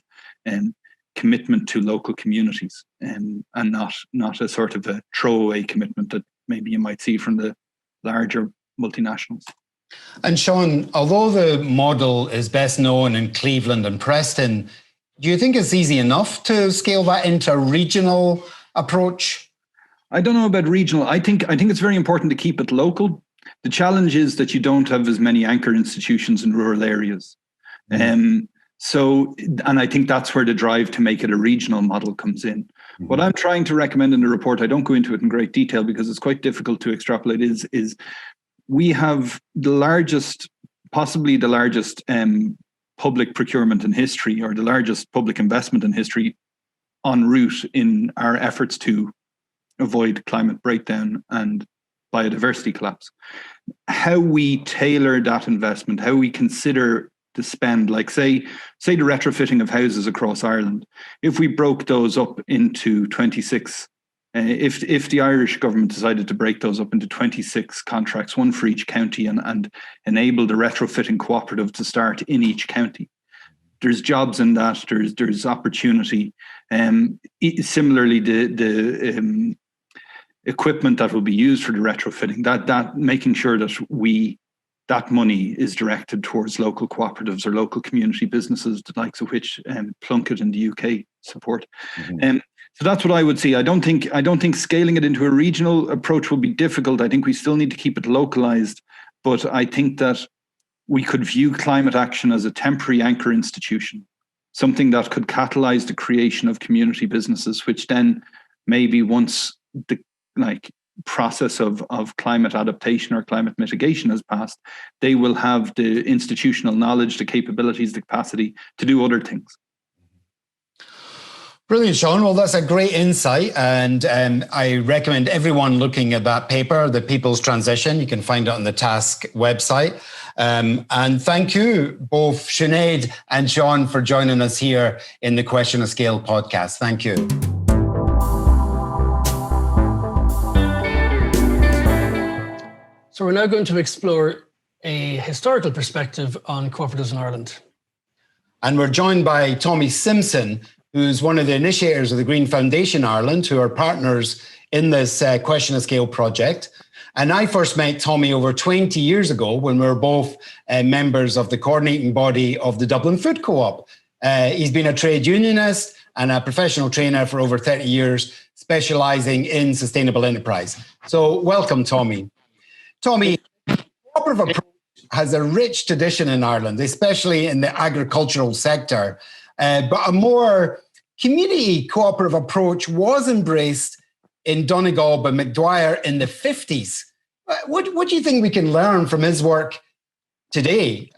commitment to local communities, and not a sort of a throwaway commitment that maybe you might see from the larger multinationals. And Sean, although the model is best known in Cleveland and Preston, do you think it's easy enough to scale that into a regional approach? I don't know about regional. I think it's very important to keep it local. The challenge is that you don't have as many anchor institutions in rural areas. And I think that's where the drive to make it a regional model comes in. Mm-hmm. What I'm trying to recommend in the report, I don't go into it in great detail because it's quite difficult to extrapolate, is we have possibly the largest public procurement in history, or the largest public investment in history en route in our efforts to avoid climate breakdown and biodiversity collapse. How we tailor that investment, how we consider the spend, like say the retrofitting of houses across Ireland, if we broke those up into 26, if the Irish government decided to break those up into 26 contracts, one for each county, and enable the retrofitting cooperative to start in each county, there's jobs in that, there's opportunity. Similarly, the equipment that will be used for the retrofitting, that making sure that that money is directed towards local cooperatives or local community businesses, the likes of which Plunkett in the UK support. Mm-hmm. So that's what I would see. I don't think scaling it into a regional approach will be difficult. I think we still need to keep it localized, but I think that we could view climate action as a temporary anchor institution, something that could catalyze the creation of community businesses, which then maybe once the process of climate adaptation or climate mitigation has passed, they will have the institutional knowledge, the capabilities, the capacity to do other things. Brilliant, Sean. Well, that's a great insight. And I recommend everyone looking at that paper, The People's Transition. You can find it on the TASC website. And thank you, both Sinead and Sean, for joining us here in the Question of Scale podcast. Thank you. So we're now going to explore a historical perspective on cooperatives in Ireland. And we're joined by Tommy Simpson, who's one of the initiators of the Green Foundation Ireland, who are partners in this Question of Scale project. And I first met Tommy over 20 years ago when we were both members of the coordinating body of the Dublin Food Co-op. He's been a trade unionist and a professional trainer for over 30 years, specialising in sustainable enterprise. So welcome, Tommy. Tommy, cooperative approach has a rich tradition in Ireland, especially in the agricultural sector, but a more community cooperative approach was embraced in Donegal by McDwyer in the 50s. What do you think we can learn from his work today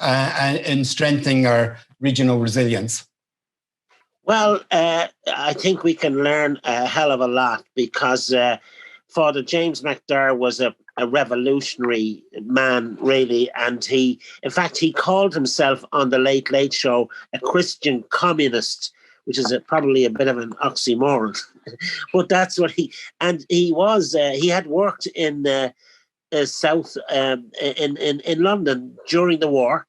in strengthening our regional resilience? Well, I think we can learn a hell of a lot because Father James McDwyer was a revolutionary man, really. And he called himself on the Late Late Show a Christian communist, which is probably a bit of an oxymoron. But that's what he was. He had worked in South in London during the war.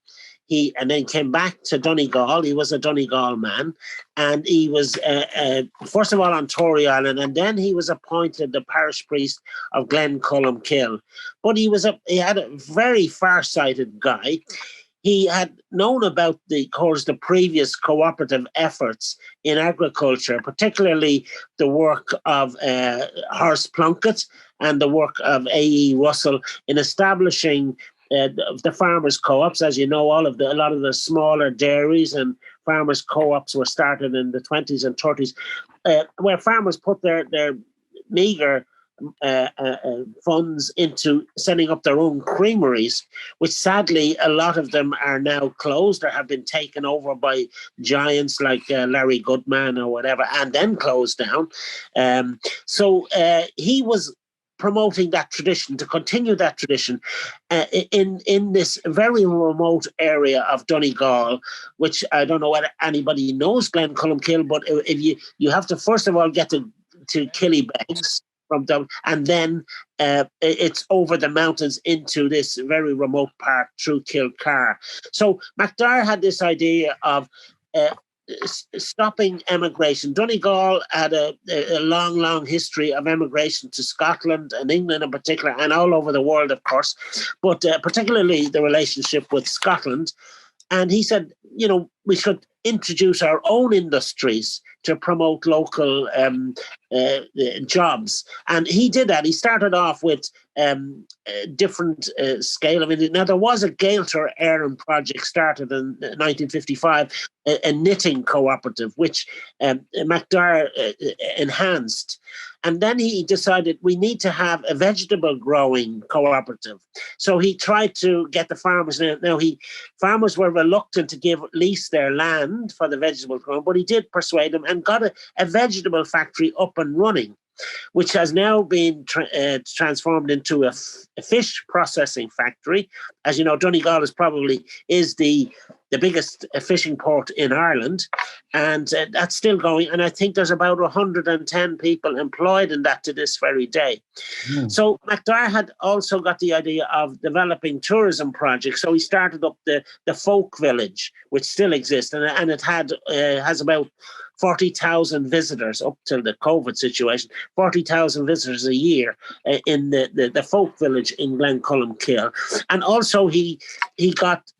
And then came back to Donegal. He was a Donegal man, and he was first of all on Tory Island, and then he was appointed the parish priest of Glen Columkill. But he had a very far-sighted guy. He had known about the previous cooperative efforts in agriculture, particularly the work of Horace Plunkett and the work of A.E. Russell in establishing the farmers' co-ops. As you know, a lot of the smaller dairies and farmers' co-ops were started in the 20s and 30s, where farmers put their meager funds into setting up their own creameries, which sadly a lot of them are now closed or have been taken over by giants like Larry Goodman or whatever, and then closed down. So he was promoting that tradition, to continue that tradition in this very remote area of Donegal, which I don't know whether anybody knows Glen Columkill, but if you have to first of all get to Killybegs from Dublin, and then it's over the mountains into this very remote part through Kilcar. So McDwyer had this idea of stopping emigration. Donegal had a long history of emigration to Scotland and England in particular, and all over the world, of course, but particularly the relationship with Scotland. And he said, we should introduce our own industries to promote local jobs. And he did that. He started off with different scale. Now there was a Gaeltacht Éireann project started in 1955, a knitting cooperative, which McDwyer enhanced. And then he decided we need to have a vegetable growing cooperative. So he tried to get the farmers. Now farmers were reluctant to lease their land for the vegetable growing, but he did persuade them and got a vegetable factory up and running, which has now been transformed into a fish processing factory. As you know, Donegal is the biggest fishing port in Ireland, and that's still going. And I think there's about 110 people employed in that to this very day. So McDowell had also got the idea of developing tourism projects. So he started up the folk village, which still exists, and it has about 40,000 visitors up till the COVID situation, 40,000 visitors a year in the folk village in Glenculmkill. And also they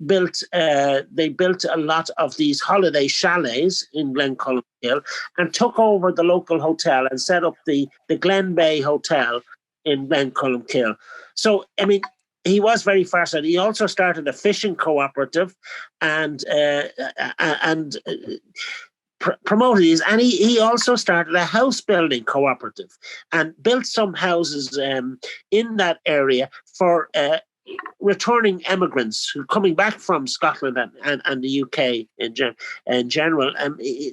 built a lot of these holiday chalets in Glenculmkill and took over the local hotel and set up the Glen Bay Hotel in Glenculmkill. So, I mean, he was very far-sighted. He also started a fishing cooperative and promoted these, and he also started a house building cooperative and built some houses in that area for returning immigrants who coming back from Scotland and the UK in general.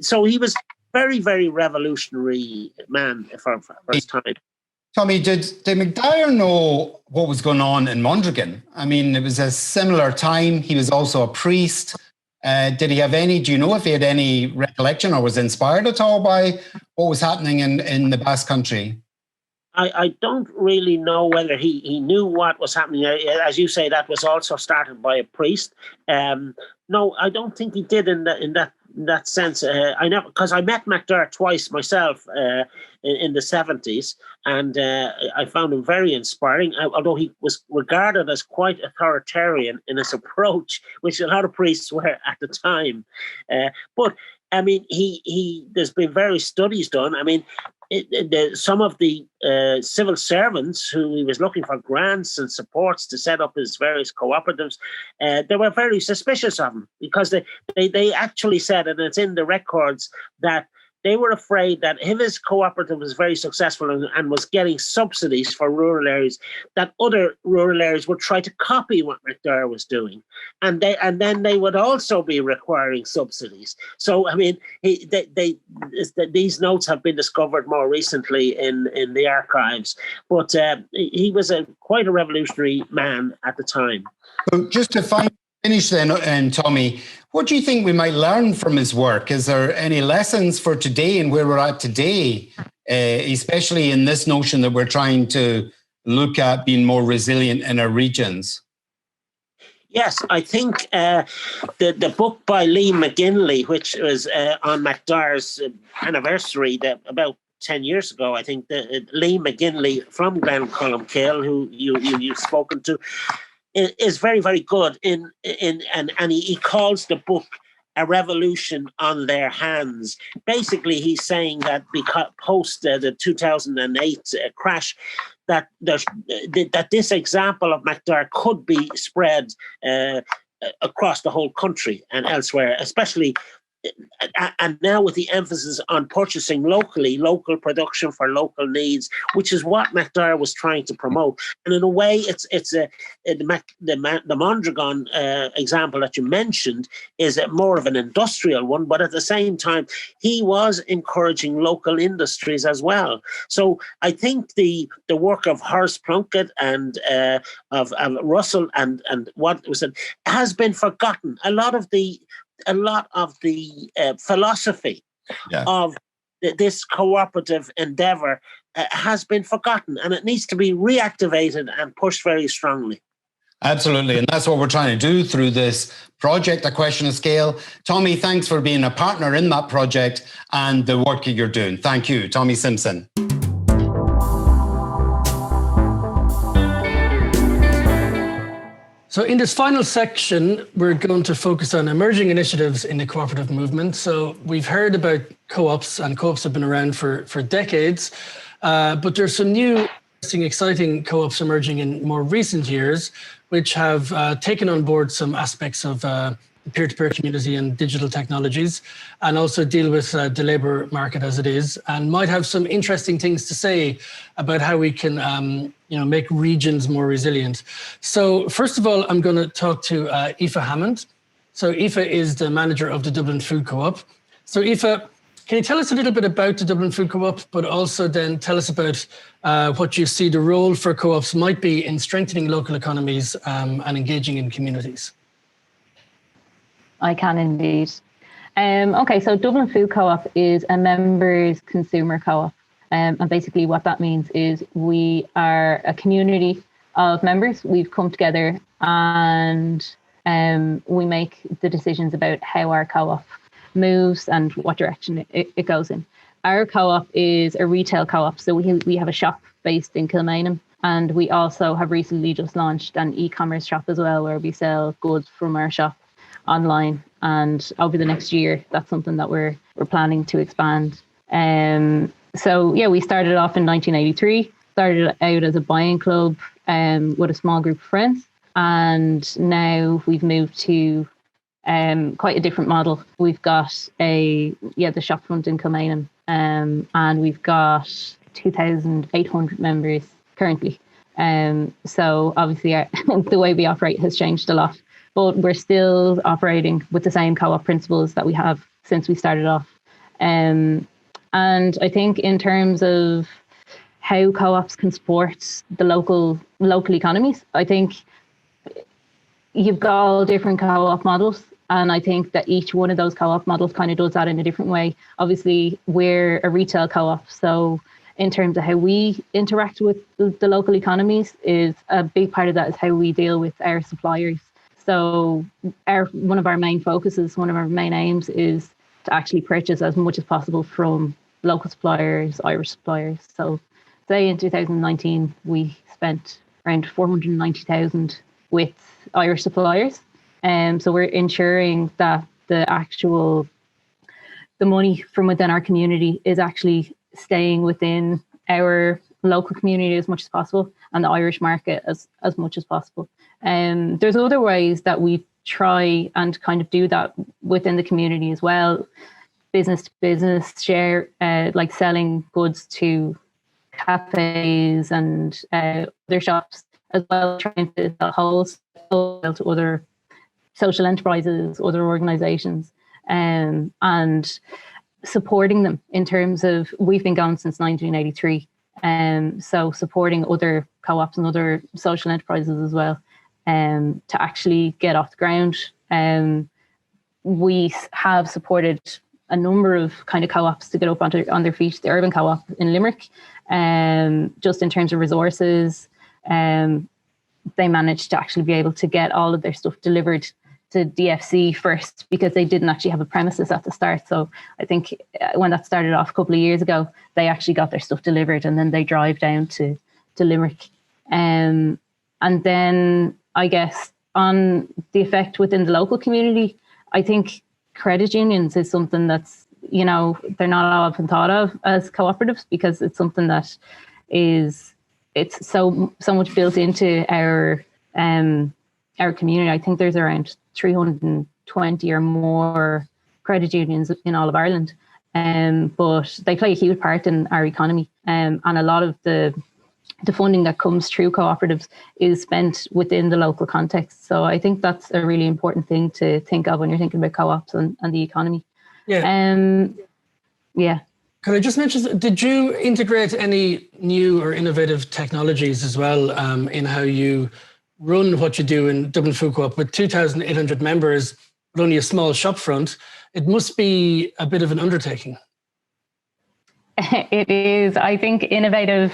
So he was very, very revolutionary man for his time. Tommy, did McDowell know what was going on in Mondragon? I mean, it was a similar time. He was also a priest. Do you know if he had any recollection or was inspired at all by what was happening in the Basque Country? I don't really know whether he knew what was happening. As you say, that was also started by a priest. No, I don't think he did in that sense. I never, because I met McDowell twice myself in the 70s, and I found him very inspiring, although he was regarded as quite authoritarian in his approach, which a lot of priests were at the time. But I mean, there's been various studies done. I mean, some of the civil servants who he was looking for grants and supports to set up his various cooperatives, they were very suspicious of him because they actually said, and it's in the records, that they were afraid that if his cooperative was very successful and was getting subsidies for rural areas, that other rural areas would try to copy what McDowell was doing. And then they would also be requiring subsidies. So, I mean, these notes have been discovered more recently in the archives. But he was quite a revolutionary man at the time. So just to finish then, Tommy, what do you think we might learn from his work? Is there any lessons for today and where we're at today, especially in this notion that we're trying to look at being more resilient in our regions? Yes, I think the book by Lee McGinley, which was on McDowell's anniversary about 10 years ago, I think, Lee McGinley from Glenculmkill, who you've spoken to, is very, very good and he calls the book A Revolution on Their Hands. Basically, he's saying that because post the 2008 crash, that this example of McDowell could be spread across the whole country and elsewhere, especially. And now with the emphasis on purchasing locally, local production for local needs, which is what McDowell was trying to promote. And in a way, the Mondragon example that you mentioned is more of an industrial one, but at the same time, he was encouraging local industries as well. So I think the work of Horace Plunkett and of Russell and what was it has been forgotten. A lot of the philosophy of this cooperative endeavour has been forgotten, and it needs to be reactivated and pushed very strongly. Absolutely, and that's what we're trying to do through this project, A Question of Scale. Tommy, thanks for being a partner in that project and the work that you're doing. Thank you, Tommy Simpson. So in this final section, we're going to focus on emerging initiatives in the cooperative movement. So we've heard about co-ops, and co-ops have been around for decades, but there's some new, exciting co-ops emerging in more recent years, which have taken on board some aspects of the peer-to-peer community and digital technologies, and also deal with the labour market as it is, and might have some interesting things to say about how we can make regions more resilient. So first of all, I'm going to talk to Aoife Hammond. So Aoife is the manager of the Dublin Food Co-op. So Aoife, can you tell us a little bit about the Dublin Food Co-op, but also then tell us about what you see the role for co-ops might be in strengthening local economies and engaging in communities? I can indeed. Okay, so Dublin Food Co-op is a members consumer co-op. And basically what that means is we are a community of members. We've come together and we make the decisions about how our co-op moves and what direction it goes in. Our co-op is a retail co-op. So we have a shop based in Kilmainham, and we also have recently just launched an e-commerce shop as well, where we sell goods from our shop online. And over the next year, that's something that we're planning to expand. So yeah, we started off in 1983, started out as a buying club with a small group of friends. And now we've moved to quite a different model. We've got the shop front in Kilmainham, and we've got 2,800 members currently. So obviously the way we operate has changed a lot, but we're still operating with the same co-op principles that we have since we started off. And I think in terms of how co-ops can support the local economies, I think you've got all different co-op models. And I think that each one of those co-op models kind of does that in a different way. Obviously, we're a retail co-op. So in terms of how we interact with the local economies, is a big part of that is how we deal with our suppliers. So one of our main focuses, one of our main aims is to actually purchase as much as possible from local suppliers, Irish suppliers. So say in 2019, we spent around 490,000 with Irish suppliers. So we're ensuring that the money from within our community is actually staying within our local community as much as possible, and the Irish market as much as possible. There's other ways that we try and kind of do that within the community as well. Business to business share, like selling goods to cafes and other shops, as well, trying to sell wholesale to other social enterprises, other organisations, and supporting them in terms of, we've been going since 1983, so supporting other co-ops and other social enterprises as well, to actually get off the ground. We have supported a number of kind of co-ops to get up on their feet. The Urban Co-op in Limerick, just in terms of resources, they managed to actually be able to get all of their stuff delivered to DFC first, because they didn't actually have a premises at the start. So I think when that started off a couple of years ago, they actually got their stuff delivered, and then they drive down to Limerick. And then I guess on the effect within the local community, I think credit unions is something that's, they're not often thought of as cooperatives, because it's something that it's so much built into our community. I think there's around 320 or more credit unions in all of Ireland, but they play a huge part in our economy, and a lot of the funding that comes through cooperatives is spent within the local context. So I think that's a really important thing to think of when you're thinking about co-ops and the economy. Yeah. Yeah. Can I just mention, did you integrate any new or innovative technologies as well in how you run what you do in Dublin Food Co-op? With 2,800 members, but only a small shop front, it must be a bit of an undertaking. It is. I think innovative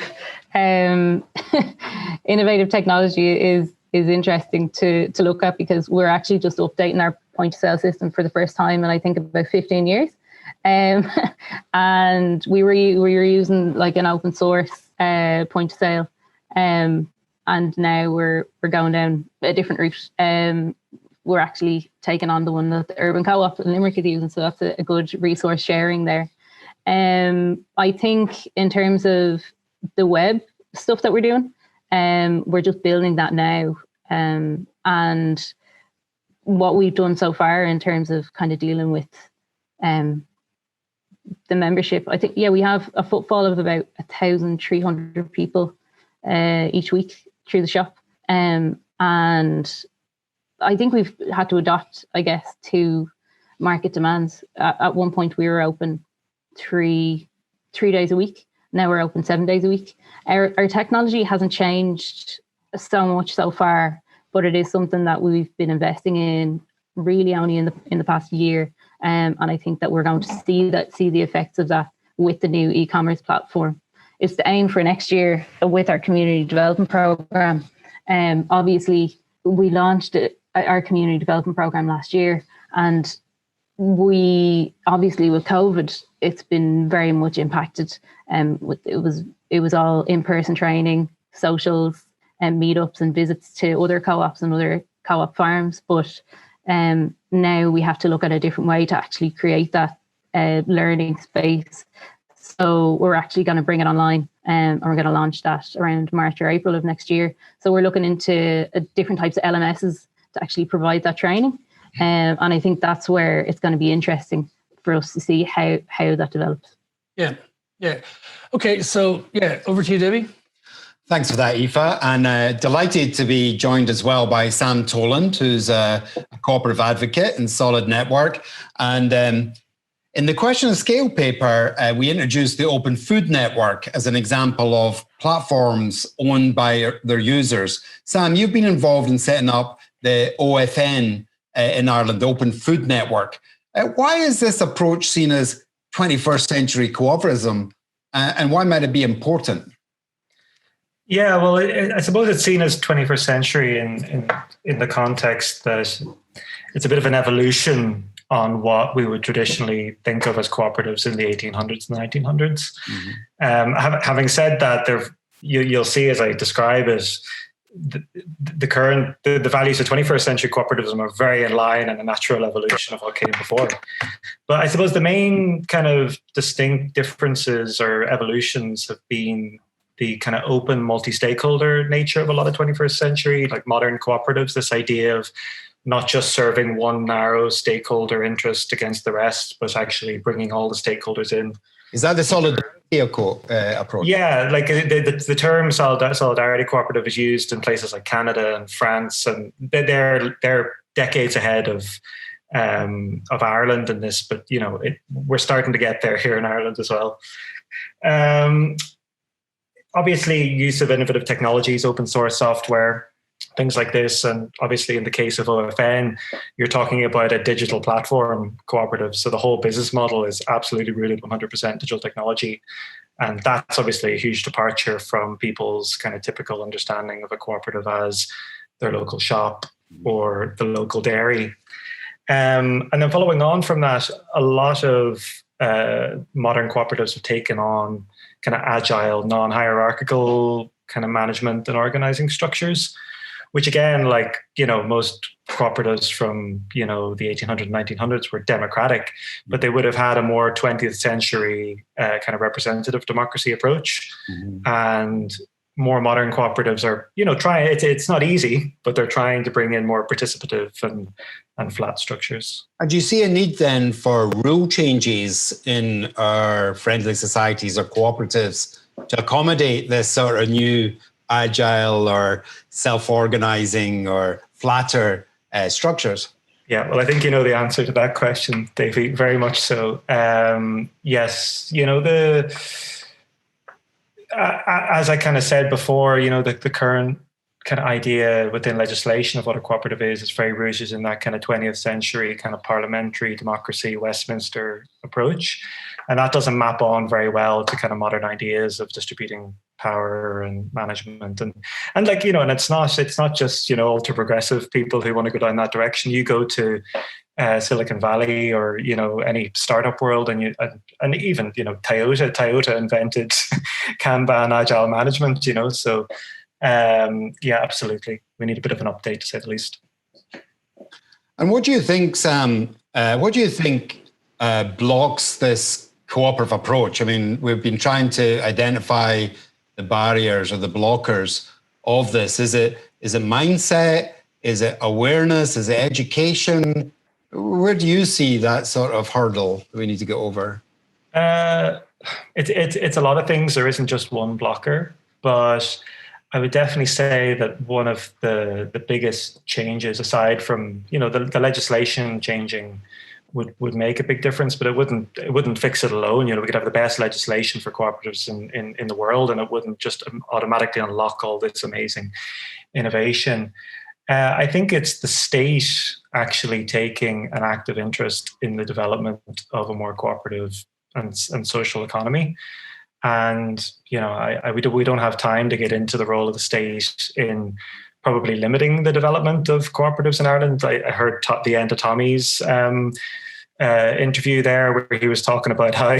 technology is interesting to look at, because we're actually just updating our point of sale system for the first time in I think about 15 years. And we were using like an open source point of sale, and now we're going down a different route. We're actually taking on the one that the Urban Co-op in Limerick is using, so that's a good resource sharing there. I think in terms of the web stuff that we're doing, we're just building that now. And what we've done so far in terms of kind of dealing with the membership, I think, we have a footfall of about 1,300 people each week through the shop. And I think we've had to adapt, I guess, to market demands. At one point, we were open three days a week. Now we're open 7 days a week. Our technology hasn't changed so much so far, but it is something that we've been investing in really only in the past year. And I think that we're going to see the effects of that with the new e-commerce platform. It's the aim for next year with our community development program. Obviously, we launched our community development program last year, and we obviously with COVID, it's been very much impacted. It was all in-person training, socials, and meetups and visits to other co-ops and other co-op farms. But now we have to look at a different way to actually create that learning space. So we're actually going to bring it online, and we're going to launch that around March or April of next year. So we're looking into different types of LMSs to actually provide that training. And I think that's where it's going to be interesting for us to see how that develops. Yeah. Okay, so over to you, Davie. Thanks for that, Aoife. And delighted to be joined as well by Sam Toland, who's a cooperative advocate in Solid Network. And in the Question of Scale paper, we introduced the Open Food Network as an example of platforms owned by their users. Sam, you've been involved in setting up the OFN in Ireland, the Open Food Network. Why is this approach seen as 21st century cooperativism, and why might it be important? Yeah, well, I suppose it's seen as 21st century in the context that it's a bit of an evolution on what we would traditionally think of as cooperatives in the 1800s and 1900s. Mm-hmm. Having said that, you'll see, as I describe it, the values of 21st century cooperativism are very in line and a natural evolution of what came before. But I suppose the main kind of distinct differences or evolutions have been the kind of open multi-stakeholder nature of a lot of 21st century, like modern cooperatives, this idea of not just serving one narrow stakeholder interest against the rest, but actually bringing all the stakeholders in. Is that the solidarity approach? Yeah, like the term solidarity cooperative is used in places like Canada and France, and they're decades ahead of Ireland in this. But we're starting to get there here in Ireland as well. Obviously, use of innovative technologies, open source software, things like this. And obviously, in the case of OFN, you're talking about a digital platform cooperative. So the whole business model is absolutely rooted 100% digital technology. And that's obviously a huge departure from people's kind of typical understanding of a cooperative as their local shop or the local dairy. And then following on from that, a lot of modern cooperatives have taken on kind of agile, non-hierarchical kind of management and organizing structures, which again, like, most cooperatives from, the 1800s, 1900s were democratic, but they would have had a more 20th century kind of representative democracy approach. Mm-hmm. And more modern cooperatives are, trying, it's not easy, but they're trying to bring in more participative and flat structures. And do you see a need then for rule changes in our friendly societies or cooperatives to accommodate this sort of new agile or self-organizing or flatter structures? Yeah, well, I think you know the answer to that question, Davie, very much so. Yes, as I kind of said before, the current kind of idea within legislation of what a cooperative is very rooted in that kind of 20th century kind of parliamentary democracy, Westminster approach. And that doesn't map on very well to kind of modern ideas of distributing power and management. And like, and it's not just, ultra progressive people who want to go down that direction. You go to Silicon Valley or, any startup world and even, Toyota invented Kanban agile management, so yeah, absolutely. We need a bit of an update, to say the least. And what do you think, Sam, blocks this cooperative approach? I mean, we've been trying to identify the barriers or the blockers of this. Is it mindset? Is it awareness? Is it education? Where do you see that sort of hurdle we need to get over? It's a lot of things. There isn't just one blocker, but I would definitely say that one of the biggest changes, aside from the legislation changing, would make a big difference, but it wouldn't fix it alone. We could have the best legislation for cooperatives in the world, and it wouldn't just automatically unlock all this amazing innovation. I think it's the state actually taking an active interest in the development of a more cooperative and social economy. And we don't have time to get into the role of the state in probably limiting the development of cooperatives in Ireland. I heard the end of Tommy's interview there, where he was talking about how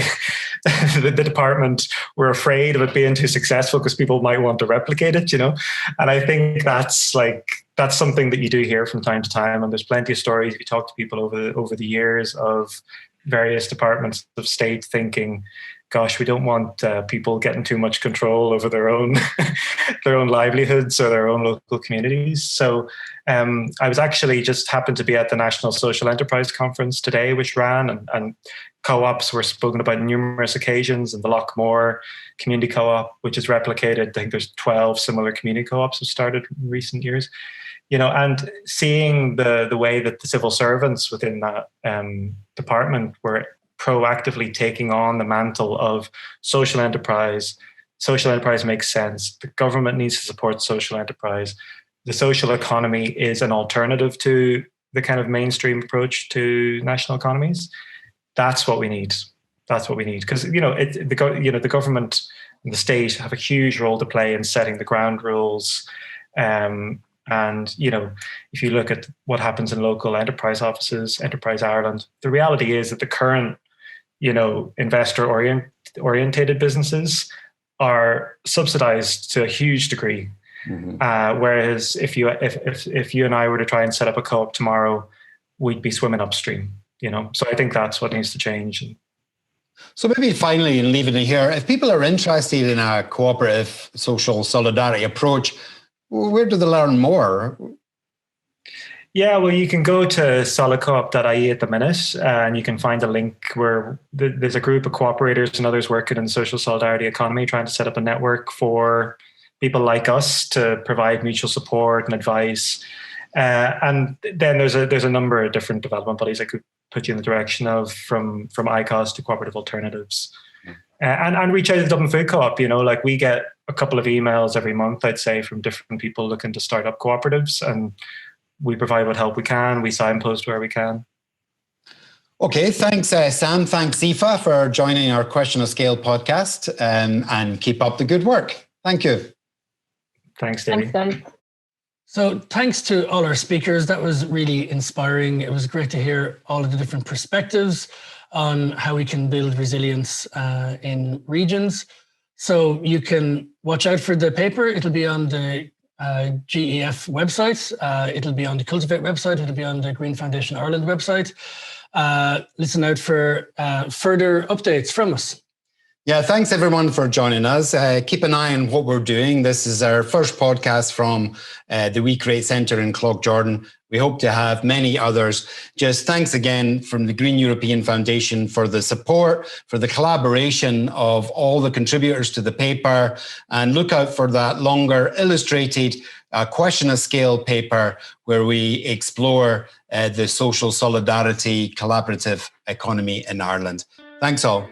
the department were afraid of it being too successful because people might want to replicate it, And I think that's something that you do hear from time to time. And there's plenty of stories, if you talk to people over the years, of various departments of state thinking, gosh, we don't want people getting too much control over their own livelihoods or their own local communities. So I was actually just happened to be at the National Social Enterprise Conference today, which ran, and co-ops were spoken about on numerous occasions, and the Lockmore Community Co-op, which is replicated. I think there's 12 similar community co-ops have started in recent years. And seeing the way that the civil servants within that department were proactively taking on the mantle of social enterprise. Social enterprise makes sense. The government needs to support social enterprise. The social economy is an alternative to the kind of mainstream approach to national economies. That's what we need. That's what we need, because the government and the state have a huge role to play in setting the ground rules. And if you look at what happens in local enterprise offices, Enterprise Ireland, the reality is that the current investor orientated businesses are subsidized to a huge degree. Mm-hmm. Whereas if you and I were to try and set up a co-op tomorrow, we'd be swimming upstream. So I think that's what needs to change. So maybe finally, and leaving it here, if people are interested in a cooperative social solidarity approach, where do they learn more? Yeah, well, you can go to solidcoop.ie at the minute, and you can find a link where there's a group of cooperators and others working in the social solidarity economy, trying to set up a network for people like us to provide mutual support and advice. And then there's a number of different development bodies I could put you in the direction of, from ICOS to Cooperative Alternatives. And reach out to the Dublin Food Co-op. We get a couple of emails every month, I'd say, from different people looking to start up cooperatives, and we provide what help we can. We signpost where we can. Okay, thanks, Sam. Thanks, Aoife, for joining our Question of Scale podcast, and keep up the good work. Thank you. Thanks, Davie. Thanks, guys. So thanks to all our speakers. That was really inspiring. It was great to hear all of the different perspectives on how we can build resilience in regions. So you can watch out for the paper. It'll be on the GEF website. It'll be on the Cultivate website. It'll be on the Green Foundation Ireland website. Listen out for further updates from us. Yeah, thanks everyone for joining us. Keep an eye on what we're doing. This is our first podcast from the We Create Centre in Cloughjordan. We hope to have many others. Just thanks again from the Green European Foundation for the support, for the collaboration of all the contributors to the paper, and look out for that longer illustrated question of scale paper where we explore the social solidarity collaborative economy in Ireland. Thanks all.